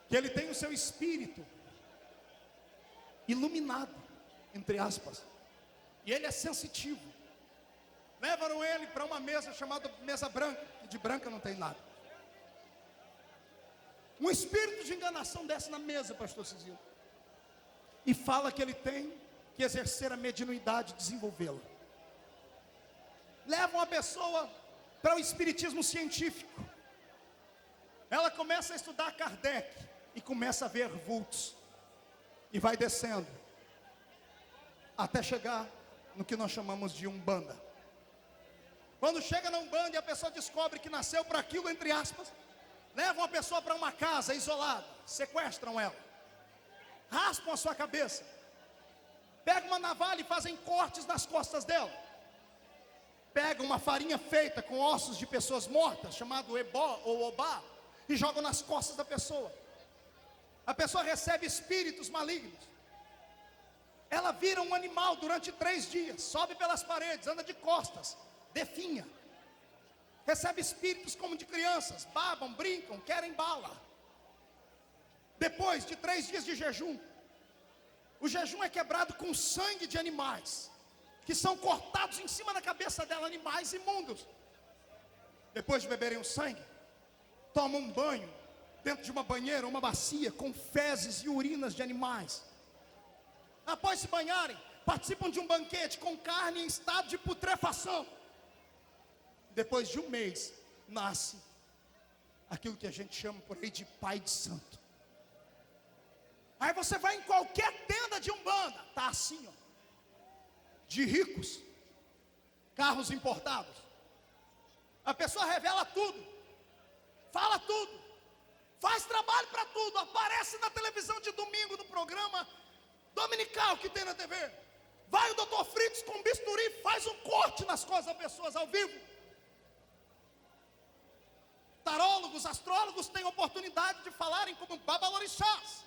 que ele tem o seu espírito iluminado, entre aspas, e ele é sensitivo, levaram ele para uma mesa chamada mesa branca, que de branca não tem nada. Um espírito de enganação desce na mesa, pastor Cizinho, e fala que ele tem que exercer a mediunidade e desenvolvê-la. Leva uma pessoa para o espiritismo científico. Ela começa a estudar Kardec e começa a ver vultos. E vai descendo até chegar no que nós chamamos de Umbanda. Quando chega na Umbanda e a pessoa descobre que nasceu para aquilo, entre aspas, levam a pessoa para uma casa isolada, sequestram ela, raspam a sua cabeça, pegam uma navalha e fazem cortes nas costas dela, pegam uma farinha feita com ossos de pessoas mortas, chamado ebó ou obá, e jogam nas costas da pessoa. A pessoa recebe espíritos malignos. Ela vira um animal durante 3 dias, sobe pelas paredes, anda de costas, definha. Recebe espíritos como de crianças, babam, brincam, querem bala. Depois de 3 dias de jejum, o jejum é quebrado com sangue de animais, que são cortados em cima da cabeça dela, animais imundos. Depois de beberem o sangue, tomam um banho, dentro de uma banheira, uma bacia, com fezes e urinas de animais. Após se banharem, participam de um banquete com carne em estado de putrefação. Depois de 1 mês, nasce aquilo que a gente chama por aí de pai de santo. Aí você vai em qualquer tenda de Umbanda, tá assim, ó, de ricos, carros importados. A pessoa revela tudo, fala tudo, faz trabalho para tudo, aparece na televisão de domingo no programa dominical que tem na TV. Vai o doutor Fritz com bisturi, faz um corte nas costas das pessoas ao vivo. Tarólogos, astrólogos têm oportunidade de falarem como babalorixás.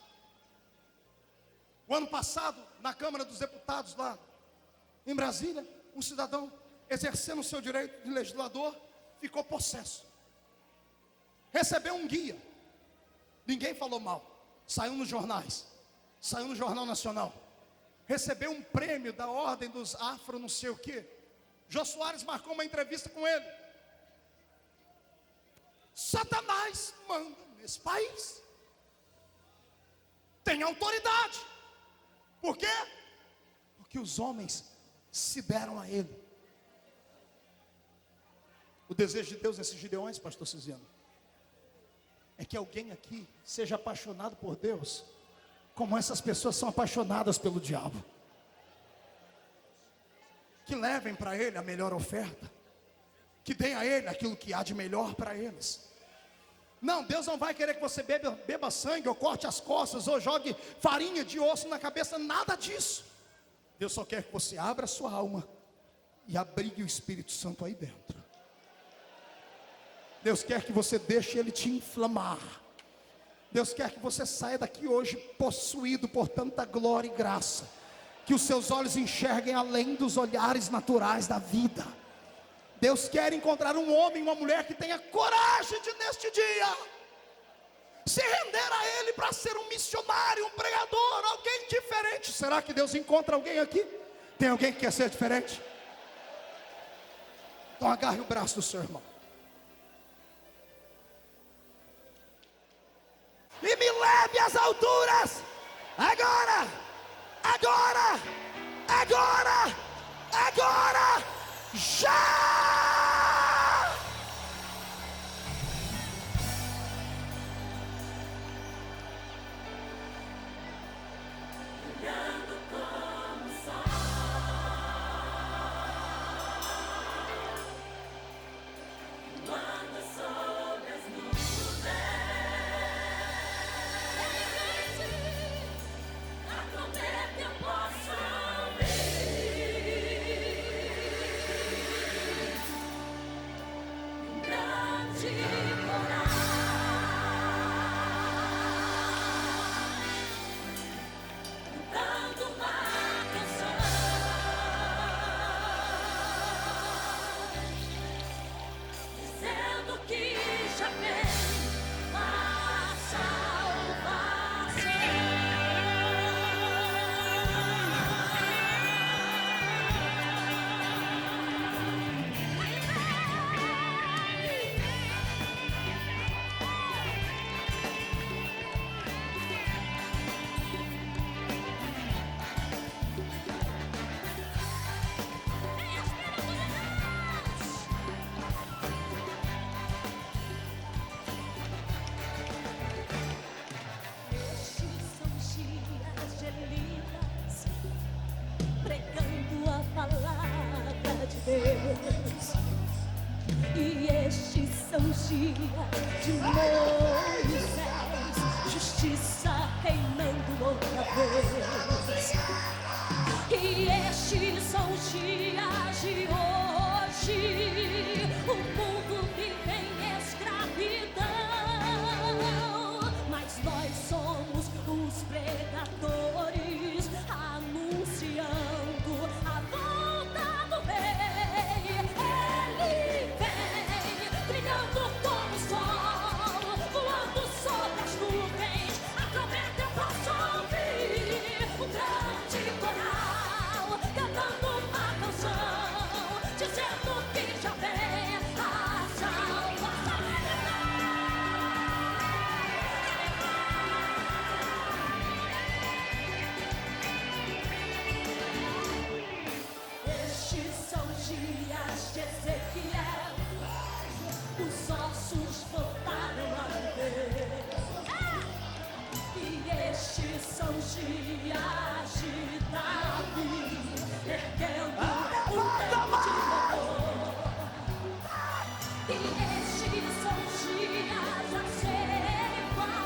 O ano passado, na Câmara dos Deputados lá em Brasília, um cidadão exercendo o seu direito de legislador ficou possesso. Recebeu um guia. Ninguém falou mal. Saiu nos jornais. Saiu no Jornal Nacional. Recebeu um prêmio da Ordem dos Afro não sei o quê. Jô Soares marcou uma entrevista com ele. Satanás manda nesse país. Tem autoridade. Por quê? Porque os homens se deram a ele. O desejo de Deus nesses Gideões, pastor Ciziano, é que alguém aqui seja apaixonado por Deus, como essas pessoas são apaixonadas pelo diabo. Que levem para ele a melhor oferta, que deem a ele aquilo que há de melhor para eles. Não, Deus não vai querer que você beba sangue, ou corte as costas, ou jogue farinha de osso na cabeça, nada disso. Deus só quer que você abra a sua alma e abrigue o Espírito Santo aí dentro. Deus quer que você deixe ele te inflamar. Deus quer que você saia daqui hoje possuído por tanta glória e graça, que os seus olhos enxerguem além dos olhares naturais da vida. Deus quer encontrar um homem, uma mulher que tenha coragem de neste dia se render a Ele para ser um missionário, um pregador, alguém diferente. Será que Deus encontra alguém aqui? Tem alguém que quer ser diferente? Então agarre o braço do seu irmão e me leve às alturas. Agora, agora, agora, agora, já! E estes são os dias de Moisés, justiça reinando outra vez. E estes são os dias de hoje, o mundo vive em escravidão, mas nós somos os pregadores, anunciando a volta do rei. Ele vem, brilhando como o sol, voando sobre as nuvens, a trombeta eu posso ouvir, um grande coral, cantando uma canção, dizendo que já vem a salvação. Estes são dias de Ezequiel, os ossos voltaram a viver. E estes são dias de Davi, erguendo grande louvor. E estes são dias a ceifar,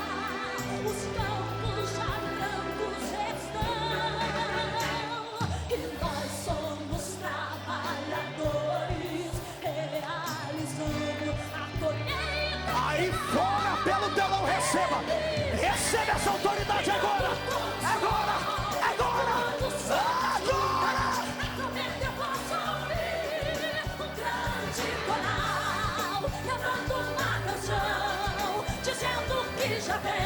os campos já brancos estão. E nós somos trabalhadores, realizando a colheita. Aí fora, pelo telão, receba. Receba essa autoridade agora. Agora, agora, agora. A trombeta eu posso ouvir, um grande coral, levando uma canção, dizendo que já vem